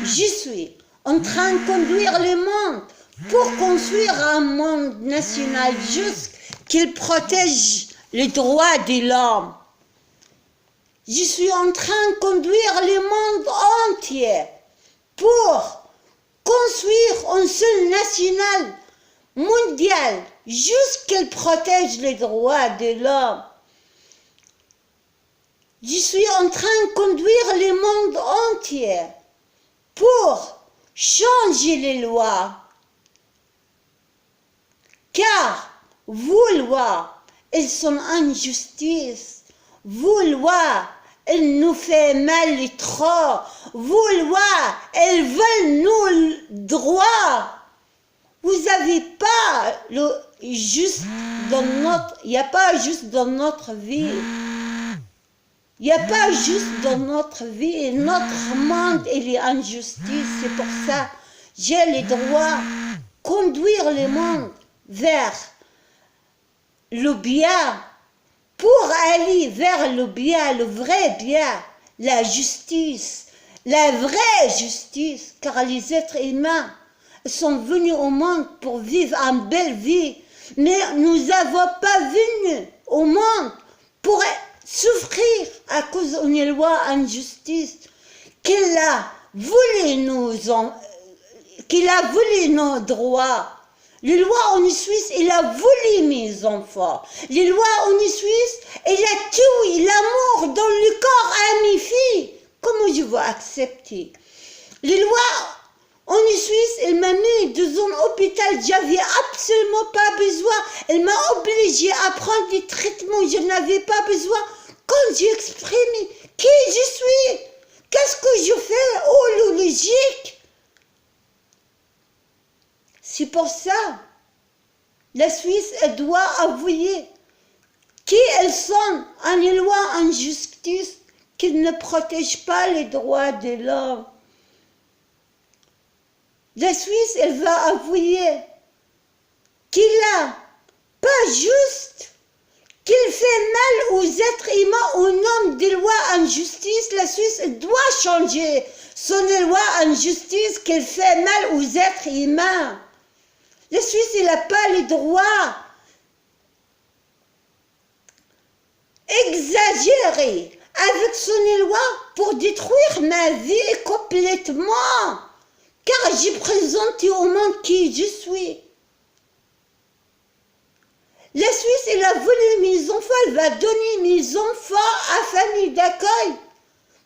Je suis en train de conduire le monde pour construire un monde national juste qu'il protège les droits de l'homme. Je suis en train de conduire le monde entier pour construire un seul national mondial juste qu'il protège les droits de l'homme. Je suis en train de conduire le monde entier pour changer les lois. Car vos lois, elles sont injustices. Vos lois, elles nous font mal trop. Vos lois, elles veulent nos droits. Vous n'avez pas le juste dans notre... Il n'y a pas juste dans notre vie. Il n'y a pas juste dans notre vie. Notre monde, il est en justice. C'est pour ça que j'ai le droit de conduire le monde vers le bien, pour aller vers le bien, le vrai bien, la justice, la vraie justice, car les êtres humains sont venus au monde pour vivre une belle vie, mais nous n'avons pas venu au monde pour souffrir à cause d'une loi injustice qu'il a voulu nos droits. Les lois en Suisse, il a volé mes enfants. Les lois en Suisse, il a tué l'amour dans le corps à mes filles. Comment je vais accepter? Les lois en Suisse, il m'a mis dans un hôpital, j'avais absolument pas besoin. Elle m'a obligé à prendre des traitements, je n'avais pas besoin. Quand j'ai exprimé qui je suis, qu'est-ce que je fais? Oh, le logique. C'est pour ça, la Suisse, elle doit avouer qui elles sont en les lois en justice qui ne protègent pas les droits de l'homme. La Suisse, elle va avouer qu'il a pas juste, qu'il fait mal aux êtres humains au nom des lois en justice. La Suisse, elle doit changer son loi en justice qu'il fait mal aux êtres humains. La Suisse, il n'a pas le droit exagérer avec son loi pour détruire ma vie complètement. Car j'ai présenté au monde qui je suis. La Suisse, elle a volé mes enfants, elle va donner mes enfants à famille d'accueil.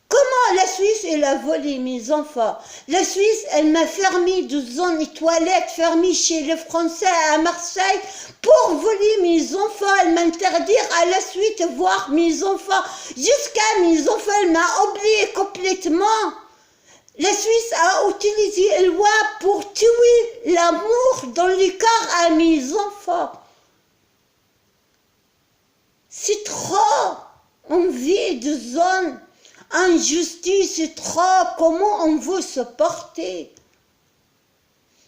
Comment la Suisse, elle a volé mes enfants? La Suisse, elle m'a fermé dans une toilette fermée chez les Français à Marseille pour voler mes enfants. Elle m'interdit à la suite de voir mes enfants. Jusqu'à mes enfants, elle m'a oublié complètement. La Suisse a utilisé une loi pour tuer l'amour dans le corps à mes enfants. C'est trop. On vit de zone. Injustice, c'est trop. Comment on veut se porter?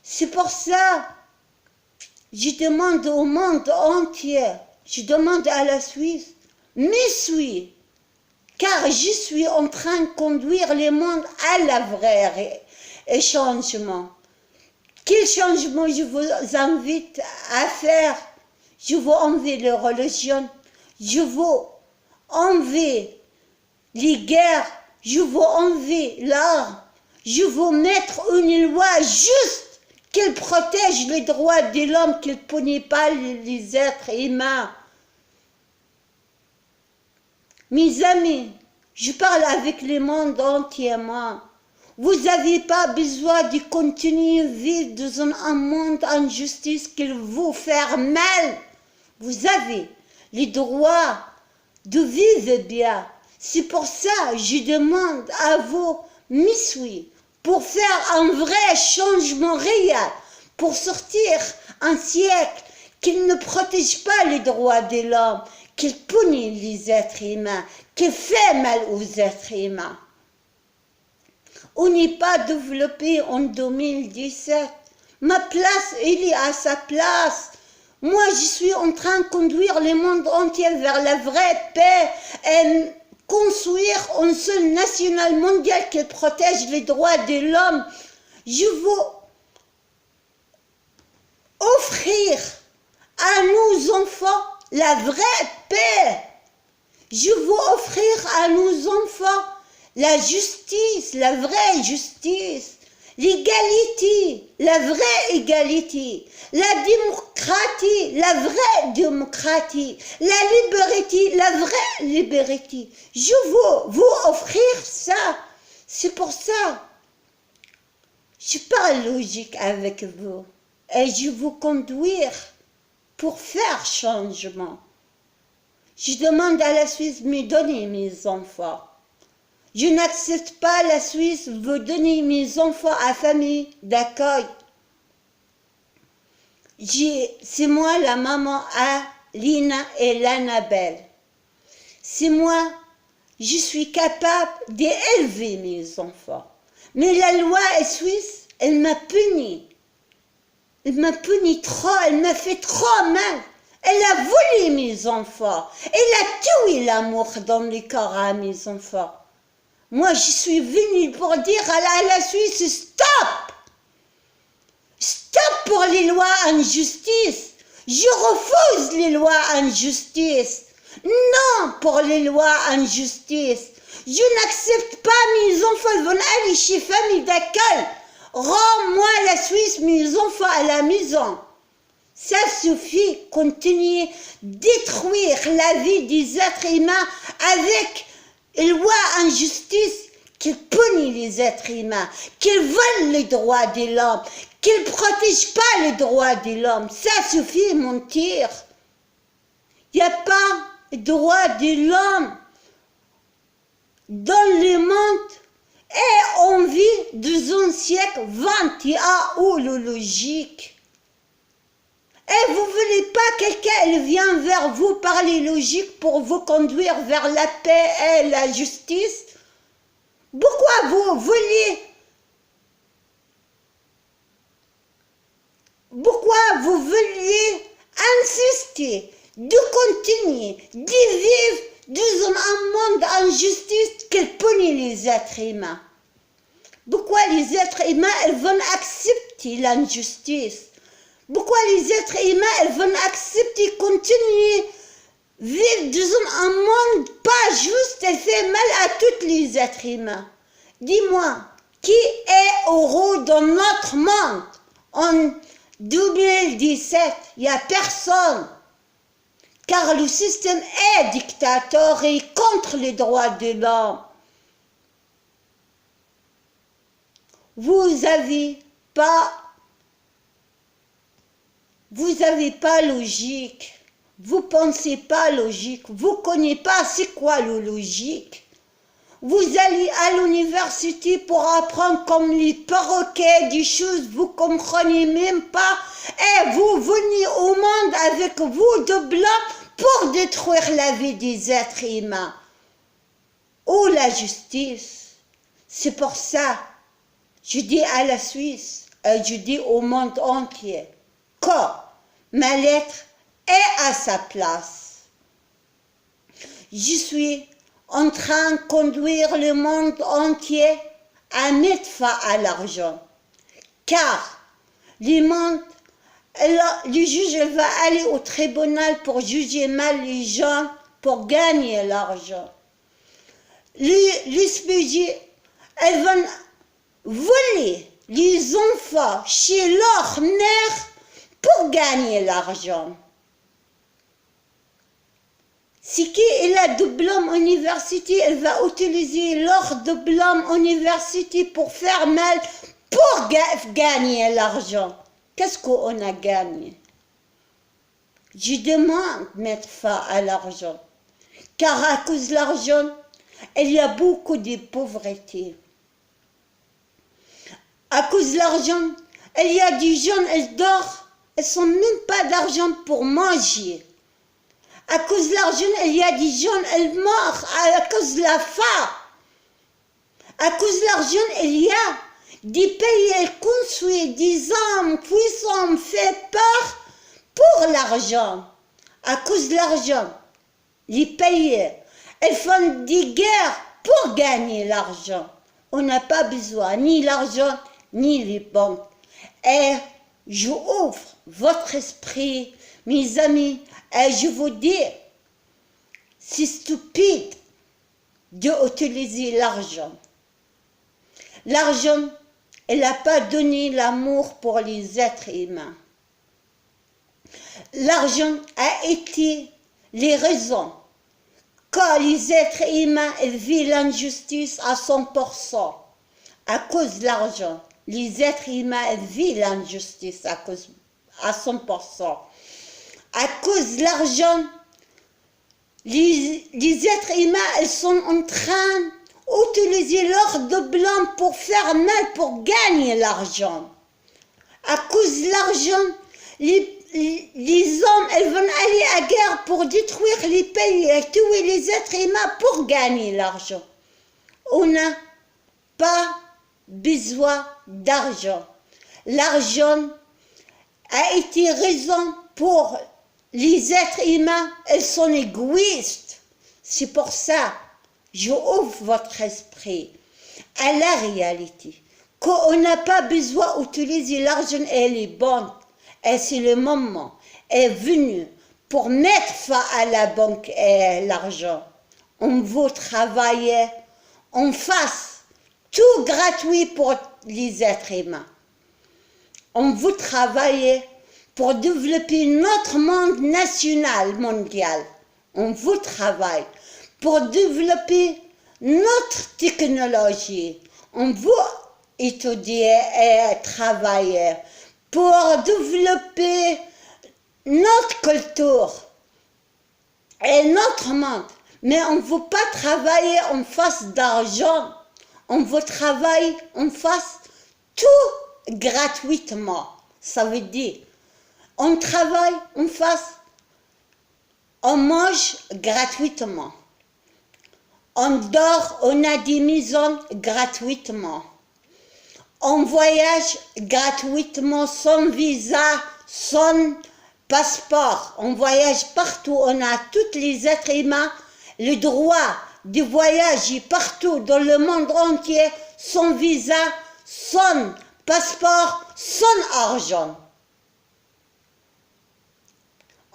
C'est pour ça, je demande au monde entier, Je demande à la Suisse, me suis, car je suis en train de conduire le monde à la vraie changement. Quel changement je vous invite à faire? Je vous envie les religions, je vous envie les guerres, je vous envie l'art, je veux mettre une loi juste qui protège les droits de l'homme, qui ne punit pas les êtres humains. Mes amis, je parle avec le monde entièrement. Vous n'avez pas besoin de continuer à vivre dans un monde d'injustice qui vous fait mal. Vous avez le droit de vivre bien. C'est pour ça que je demande à vous, Missoui, pour faire un vrai changement réel, pour sortir un siècle qui ne protège pas les droits de l'homme, qui punit les êtres humains, qui fait mal aux êtres humains. On n'est pas développé en 2017. Ma place, elle est à sa place. Moi, je suis en train de conduire le monde entier vers la vraie paix et construire un seul national mondial qui protège les droits de l'homme. Je veux offrir à nos enfants la vraie paix. Je veux offrir à nos enfants la justice, la vraie justice, l'égalité, la vraie égalité, la démocratie, la vraie démocratie, la liberté, la vraie liberté. Je veux vous offrir ça. C'est pour ça. Je parle logique avec vous et je veux conduire pour faire changement. Je demande à la Suisse de me donner mes enfants. Je n'accepte pas la Suisse veut donner mes enfants à famille d'accueil. C'est moi la maman à Lina et l'Annabelle. C'est moi, je suis capable d'élever mes enfants. Mais la loi suisse, elle m'a puni. Elle m'a puni trop, elle m'a fait trop mal. Elle a volé mes enfants. Elle a tué l'amour dans le corps à mes enfants. Moi, je suis venue pour dire à la Suisse, stop! Stop pour les lois en justice. Je refuse les lois en justice. Non pour les lois en justice. Je n'accepte pas mes enfants vont aller chez famille d'accueil. Rends-moi la Suisse, mes enfants à la maison. Ça suffit, continuer à détruire la vie des êtres humains avec une loi en justice qui punit les êtres humains, qui vole les droits de l'homme, qui ne protège pas les droits de l'homme. Ça suffit, mentir. Il n'y a pas de droits de l'homme dans le monde. Et on vit dans un siècle 21 où le logique. Et vous ne voulez pas quelqu'un vient vers vous parler logique pour vous conduire vers la paix et la justice? Pourquoi vous vouliez insister de continuer de vivre dans un monde en justice qui punit les êtres humains? Pourquoi les êtres humains vont accepter l'injustice? Pourquoi les êtres humains vont accepter continuer vivre dans un monde pas juste et fait mal à tous les êtres humains? Dis-moi, qui est heureux dans notre monde? En 2017, il n'y a personne. Car le système est dictateur et contre les droits de l'homme. Vous n'avez pas logique. Vous pensez pas logique. Vous connaissez pas c'est quoi le logique. Vous allez à l'université pour apprendre comme les perroquets des choses, vous comprenez même pas. Et vous venez au monde avec vous de blanc pour détruire la vie des êtres humains. Ou la justice. C'est pour ça, je dis à la Suisse, et je dis au monde entier, que ma lettre est à sa place. Je suis en train de conduire le monde entier à mettre fin à l'argent. Car le monde, le juge va aller au tribunal pour juger mal les gens pour gagner l'argent. Les SPJ, elles vont voler les enfants chez leur mère pour gagner l'argent. Si qui est la diplôme université, elle va utiliser leur diplôme université pour faire mal, pour gagner l'argent. Qu'est-ce qu'on a gagné? Je demande de mettre fin à l'argent. Car à cause de l'argent, il y a beaucoup de pauvreté. À cause de l'argent, il y a des gens, elles dorment, elles n'ont même pas d'argent pour manger. À cause de l'argent, il y a des gens, elles meurent à cause de la faim. À cause de l'argent, il y a des pays, elles construisent des armes puissantes, fait peur pour l'argent. À cause de l'argent, les pays, elles font des guerres pour gagner l'argent. On n'a pas besoin ni l'argent, ni les banques. Et je ouvre votre esprit, mes amis, et je vous dis, c'est stupide d'utiliser l'argent. L'argent, elle n'a pas donné l'amour pour les êtres humains. L'argent a été les raisons que les êtres humains vivent l'injustice à 100%. À cause de l'argent, les êtres humains vivent l'injustice à 100%. À cause de l'argent, les êtres humains, ils sont en train d'utiliser leur diplôme pour faire mal, pour gagner l'argent. À cause de l'argent, les hommes, ils vont aller à la guerre pour détruire les pays et tuer les êtres humains pour gagner l'argent. On n'a pas besoin d'argent. L'argent a été raison pour les êtres humains, ils sont égoïstes. C'est pour ça, je ouvre votre esprit à la réalité. Qu'on n'a pas besoin d'utiliser l'argent et les banques. Et c'est le moment est venu pour mettre fin à la banque et l'argent. On veut travailler, on fasse tout gratuit pour les êtres humains. On veut travailler pour développer notre monde national, mondial. On veut travailler pour développer notre technologie. On veut étudier et travailler pour développer notre culture et notre monde. Mais on ne veut pas travailler en face d'argent. On veut travailler en face tout gratuitement. Ça veut dire, on travaille en face, on mange gratuitement. On dort, on a des maisons gratuitement. On voyage gratuitement, sans visa, sans passeport. On voyage partout, on a tous les êtres humains le droit de voyager partout dans le monde entier, sans visa, sans passeport, sans argent.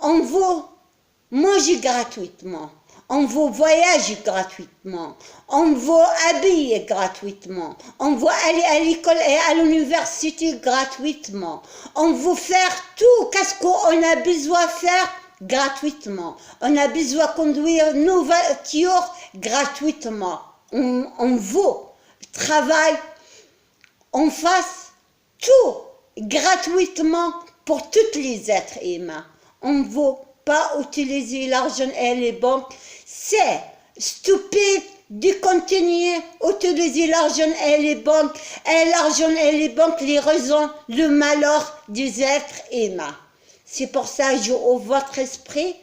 On veut manger gratuitement. On veut voyager gratuitement, on veut habiller gratuitement, on veut aller à l'école et à l'université gratuitement, on veut faire tout, qu'est-ce qu'on a besoin de faire gratuitement, on a besoin de conduire nos voitures gratuitement, on veut travailler, on fasse tout gratuitement pour tous les êtres humains, on veut pas utiliser l'argent et les banques. C'est stupide de continuer à utiliser l'argent et les banques. Et l'argent et les banques, les raisons, le malheur des êtres humains. C'est pour ça que je ouvre votre esprit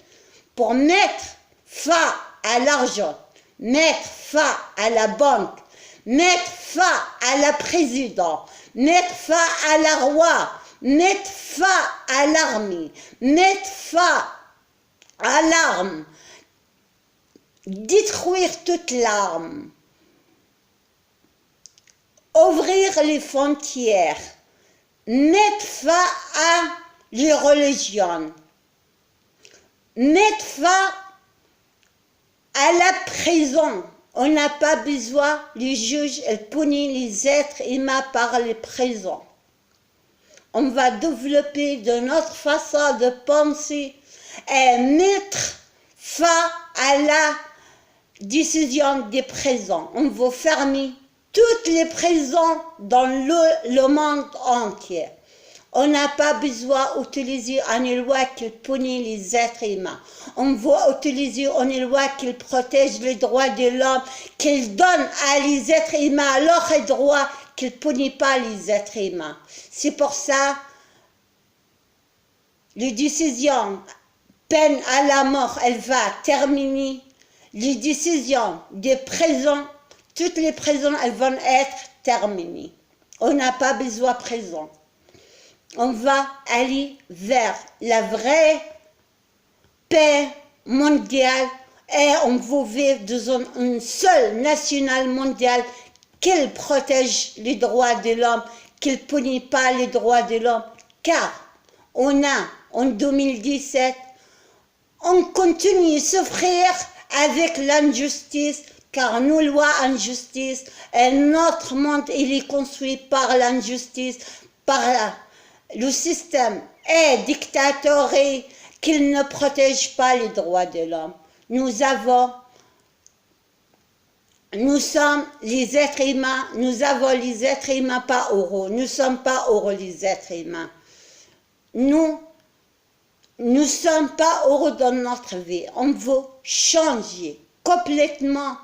pour mettre fin à l'argent, mettre fin à la banque, mettre fin à la présidente, mettre fin à la roi, mettre fin à l'armée, mettre fin à l'arme, détruire toute l'arme, ouvrir les frontières, mettre fin à les religions, mettre fin à la prison. On n'a pas besoin, les juges, ils punissent les êtres humains par les prisons. On va développer de notre façon de penser et mettre fin à la décision des prisons. On va fermer toutes les prisons dans le monde entier. On n'a pas besoin d'utiliser une loi qui punit les êtres humains. On va utiliser une loi qui protège les droits de l'homme, qui donne à les êtres humains leurs droits, qui ne punit pas les êtres humains. C'est pour ça, les décisions, peine à la mort, elle va terminer. Les décisions des prisons, toutes les prisons, elles vont être terminées. On n'a pas besoin de prison. On va aller vers la vraie paix mondiale et on va vivre dans une seule nationale mondiale qui protège les droits de l'homme, qui ne punit pas les droits de l'homme. Car on a, en 2017, on continue à souffrir avec l'injustice, car nos lois injustice et notre monde il est construit par l'injustice, par le système est dictatorial qu'il ne protège pas les droits de l'homme. Nous sommes les êtres humains, nous avons les êtres humains pas heureux, nous ne sommes pas heureux les êtres humains. Nous ne sommes pas heureux dans notre vie, on veut changer complètement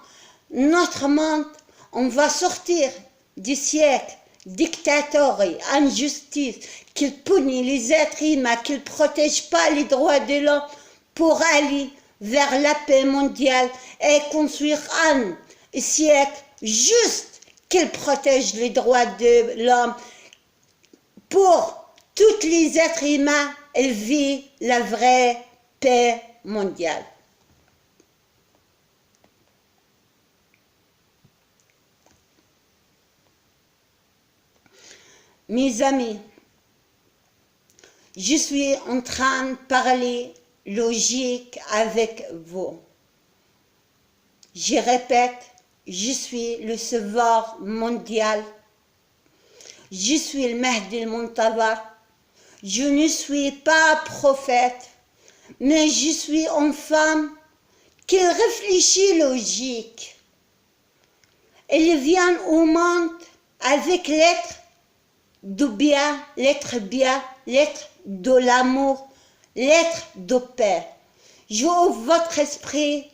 notre monde, on va sortir du siècle dictatorial, injustice, qu'il punit les êtres humains, qu'il ne protège pas les droits de l'homme pour aller vers la paix mondiale et construire un siècle juste qu'il protège les droits de l'homme pour tous les êtres humains et vivre la vraie paix mondiale. Mes amis, je suis en train de parler logique avec vous. Je répète, je suis le sauveur mondial. Je suis le Mahdi al-Muntazar. Je ne suis pas prophète, mais je suis une femme qui réfléchit logique. Elle vient au monde avec l'être du bien, l'être de l'amour, l'être de paix. J'ouvre votre esprit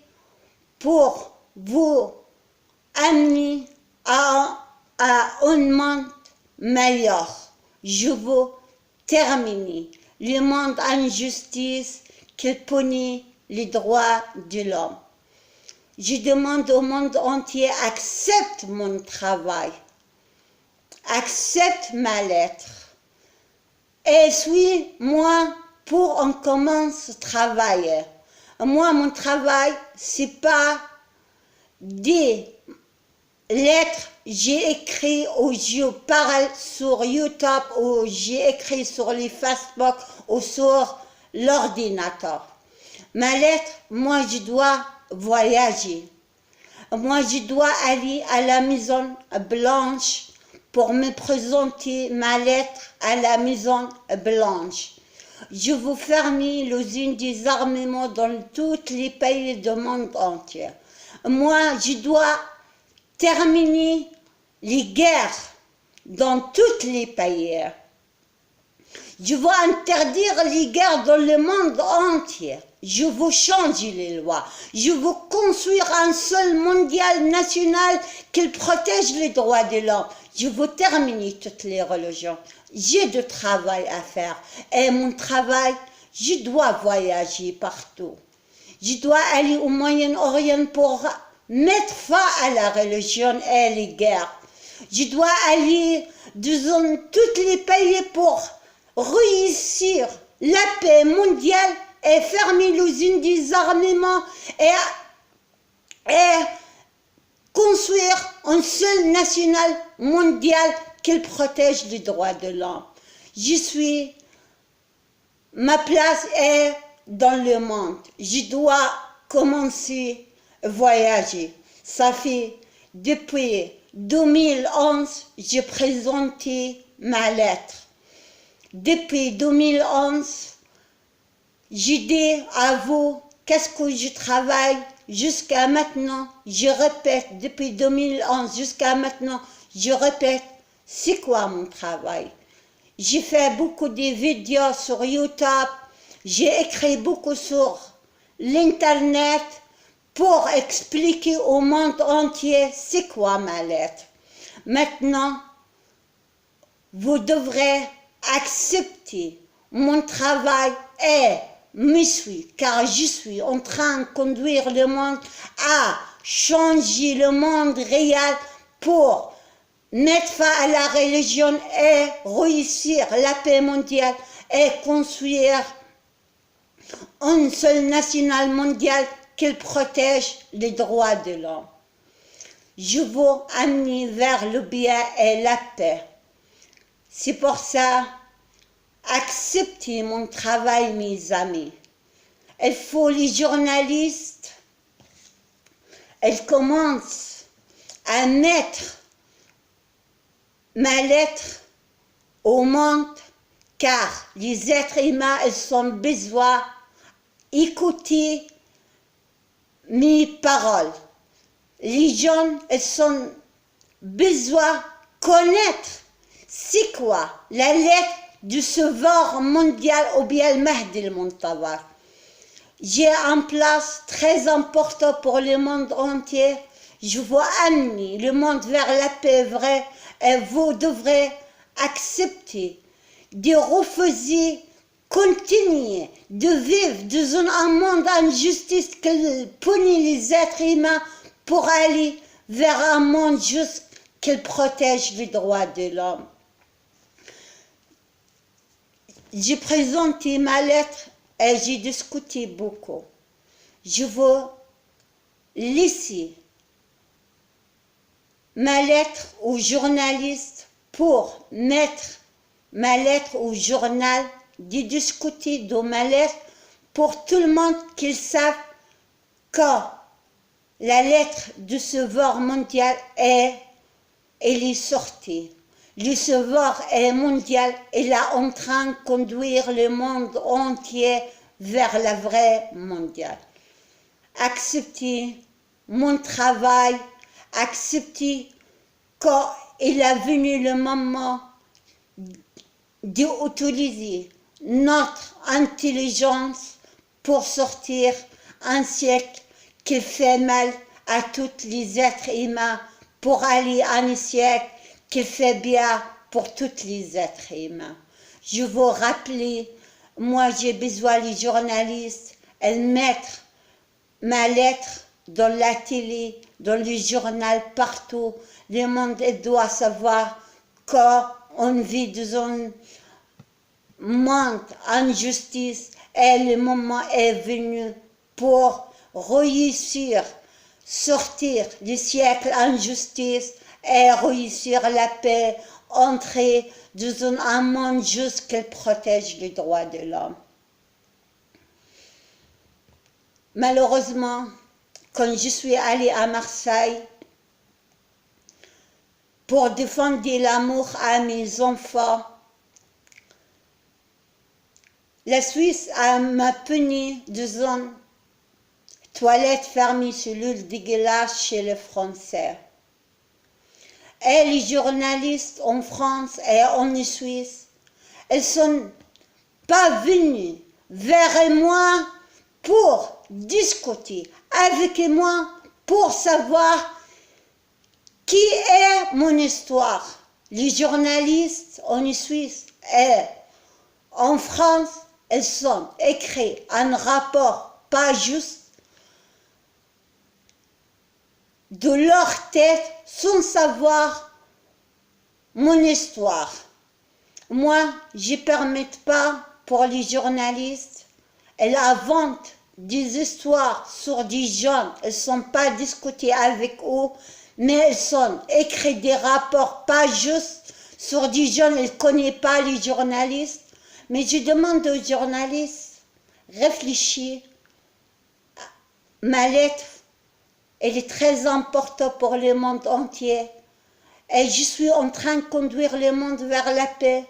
pour vous amener à un monde meilleur. Je veux terminer le monde injustice qui punit les droits de l'homme. Je demande au monde entier, accepte mon travail, accepte ma lettre et suis-moi pour on commence à travailler. Moi, mon travail, c'est pas des lettres, j'ai écrit ou je parle sur YouTube ou j'ai écrit sur les Facebook ou sur l'ordinateur. Ma lettre, moi, je dois voyager. Moi, je dois aller à la Maison Blanche pour me présenter ma lettre à la Maison Blanche. Je veux fermer l'usine des armements dans tous les pays du monde entier. Moi, je dois terminer les guerres dans tous les pays. Je veux interdire les guerres dans le monde entier. Je veux changer les lois. Je veux construire un seul mondial national qui protège les droits de l'homme. Je veux terminer toutes les religions. J'ai du travail à faire. Et mon travail, je dois voyager partout. Je dois aller au Moyen-Orient pour mettre fin à la religion et les guerres. Je dois aller dans tous les pays pour réussir la paix mondiale et fermer l'usine des armements et construire un seul national mondial qui protège les droits de l'homme. Ma place est dans le monde. Je dois commencer à voyager. Ça fait depuis 2011, j'ai présenté ma lettre. Depuis 2011, j'ai dit à vous qu'est-ce que je travaille jusqu'à maintenant. Je répète, depuis 2011 jusqu'à maintenant, je répète, c'est quoi mon travail? J'ai fait beaucoup de vidéos sur YouTube, j'ai écrit beaucoup sur l'internet pour expliquer au monde entier c'est quoi ma lettre. Maintenant, vous devrez accepter mon travail et me suivre, car je suis en train de conduire le monde à changer le monde réel pour mettre fin à la religion et réussir la paix mondiale et construire un seul national mondial qui protège les droits de l'homme. Je vous amener vers le bien et la paix. C'est pour ça, acceptez mon travail, mes amis. Il faut les journalistes, ils commencent à mettre ma lettre au monde, car les êtres humains, ils ont besoin d'écouter mes paroles. Les gens, ils ont besoin de connaître c'est quoi la lettre du sauveur mondial ou bien le Mahdi al-Muntazar. J'ai un place très important pour le monde entier. Je veux amener le monde vers la paix vraie et vous devrez accepter de refuser, continuer de vivre dans un monde d'injustice qui punit les êtres humains pour aller vers un monde juste qui protège les droits de l'homme. J'ai présenté ma lettre et j'ai discuté beaucoup. Je veux laisser ma lettre aux journalistes pour mettre ma lettre au journal, de discuter de ma lettre pour tout le monde qu'ils savent que la lettre du sauveur mondial elle est sortie. Le sauveur est mondial, il est en train de conduire le monde entier vers la vraie mondiale. Acceptez mon travail, acceptez qu'il est venu le moment d'utiliser notre intelligence pour sortir un siècle qui fait mal à tous les êtres humains, pour aller à un siècle qui fait bien pour tous les êtres humains. Je veux rappeler, moi j'ai besoin les journalistes, elles mettent ma lettre dans la télé, dans le journal, partout. Le monde doit savoir qu'on vit dans un monde d'injustice et le moment est venu pour réussir, sortir du siècle d'injustice et réussir la paix, entrer dans un monde juste qui protège les droits de l'homme. Malheureusement, quand je suis allée à Marseille pour défendre l'amour à mes enfants, la Suisse m'a puni dans une toilette fermée, cellule dégueulasse chez les Français. Et les journalistes en France et en Suisse, ils ne sont pas venus vers moi pour discuter avec moi, pour savoir qui est mon histoire. Les journalistes en Suisse et en France, ils ont écrit un rapport pas juste de leur tête sans savoir mon histoire. Moi, je ne permets pas pour les journalistes elle invente des histoires sur des gens, elles ne sont pas discutées avec eux, mais elles sont écrites des rapports pas justes sur des gens, elle ne connaît pas les journalistes. Mais je demande aux journalistes, réfléchis, ma lettre, elle est très importante pour le monde entier. Et je suis en train de conduire le monde vers la paix.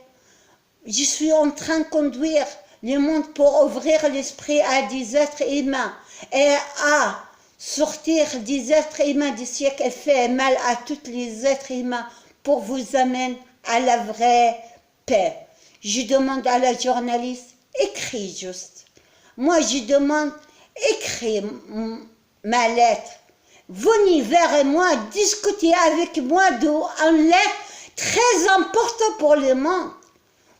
Je suis en train de conduire le monde pour ouvrir l'esprit à des êtres humains et à sortir des êtres humains du siècle et faire mal à tous les êtres humains pour vous amener à la vraie paix. Je demande à la journaliste, écris juste. Moi, je demande, écris ma lettre. Venez vers moi, discutez avec moi d'une lettre très importante pour le monde.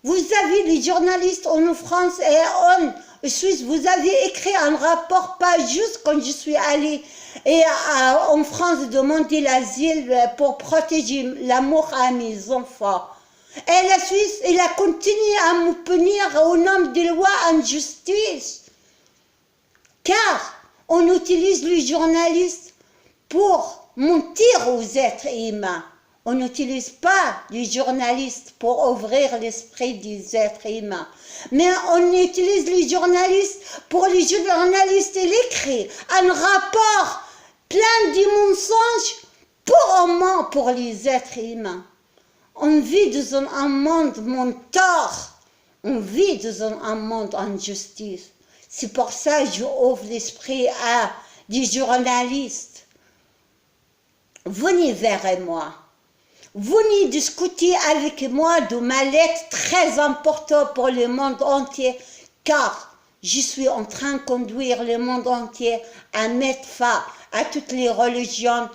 Vous avez les journalistes en France et en Suisse, vous avez écrit un rapport pas juste quand je suis allée en France demander l'asile pour protéger l'amour à mes enfants. Et la Suisse, elle a continué à me punir au nom des lois en justice. Car on utilise les journalistes pour mentir aux êtres humains. On n'utilise pas les journalistes pour ouvrir l'esprit des êtres humains. Mais on utilise les journalistes pour les journalistes écrits un rapport plein de mensonges purement pour les êtres humains. On vit dans un monde menteur. On vit dans un monde en justice. C'est pour ça que je ouvre l'esprit à des journalistes. Venez vers moi. Venez discuter avec moi de ma lettre très importante pour le monde entier, car je suis en train de conduire le monde entier à mettre fin à toutes les religions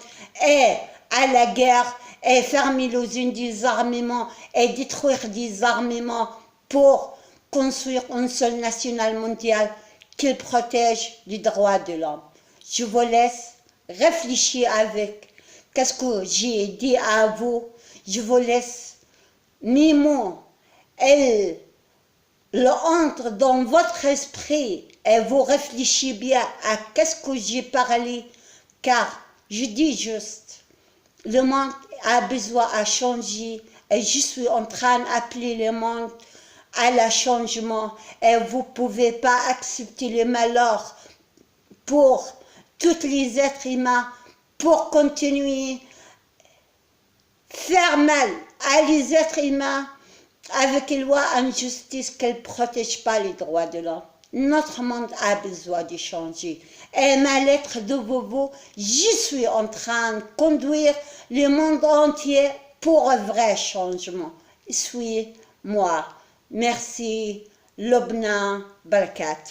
et à la guerre et fermer les usines des armements et détruire des armements pour construire une seule nationale mondiale qui protège les droits de l'homme. Je vous laisse réfléchir avec qu'est-ce que j'ai dit à vous. Je vous laisse mes mots. Elles entrent dans votre esprit et vous réfléchissez bien à qu'est-ce que j'ai parlé. Car je dis juste, le monde a besoin de changer et je suis en train d'appeler le monde à le changement et vous ne pouvez pas accepter le malheur pour tous les êtres humains pour continuer faire mal à les êtres humains avec une loi en justice qui ne protège pas les droits de l'homme. Notre monde a besoin de changer. Et ma lettre de vous, je suis en train de conduire le monde entier pour un vrai changement. Suis-moi. Merci. Lobna Barakat.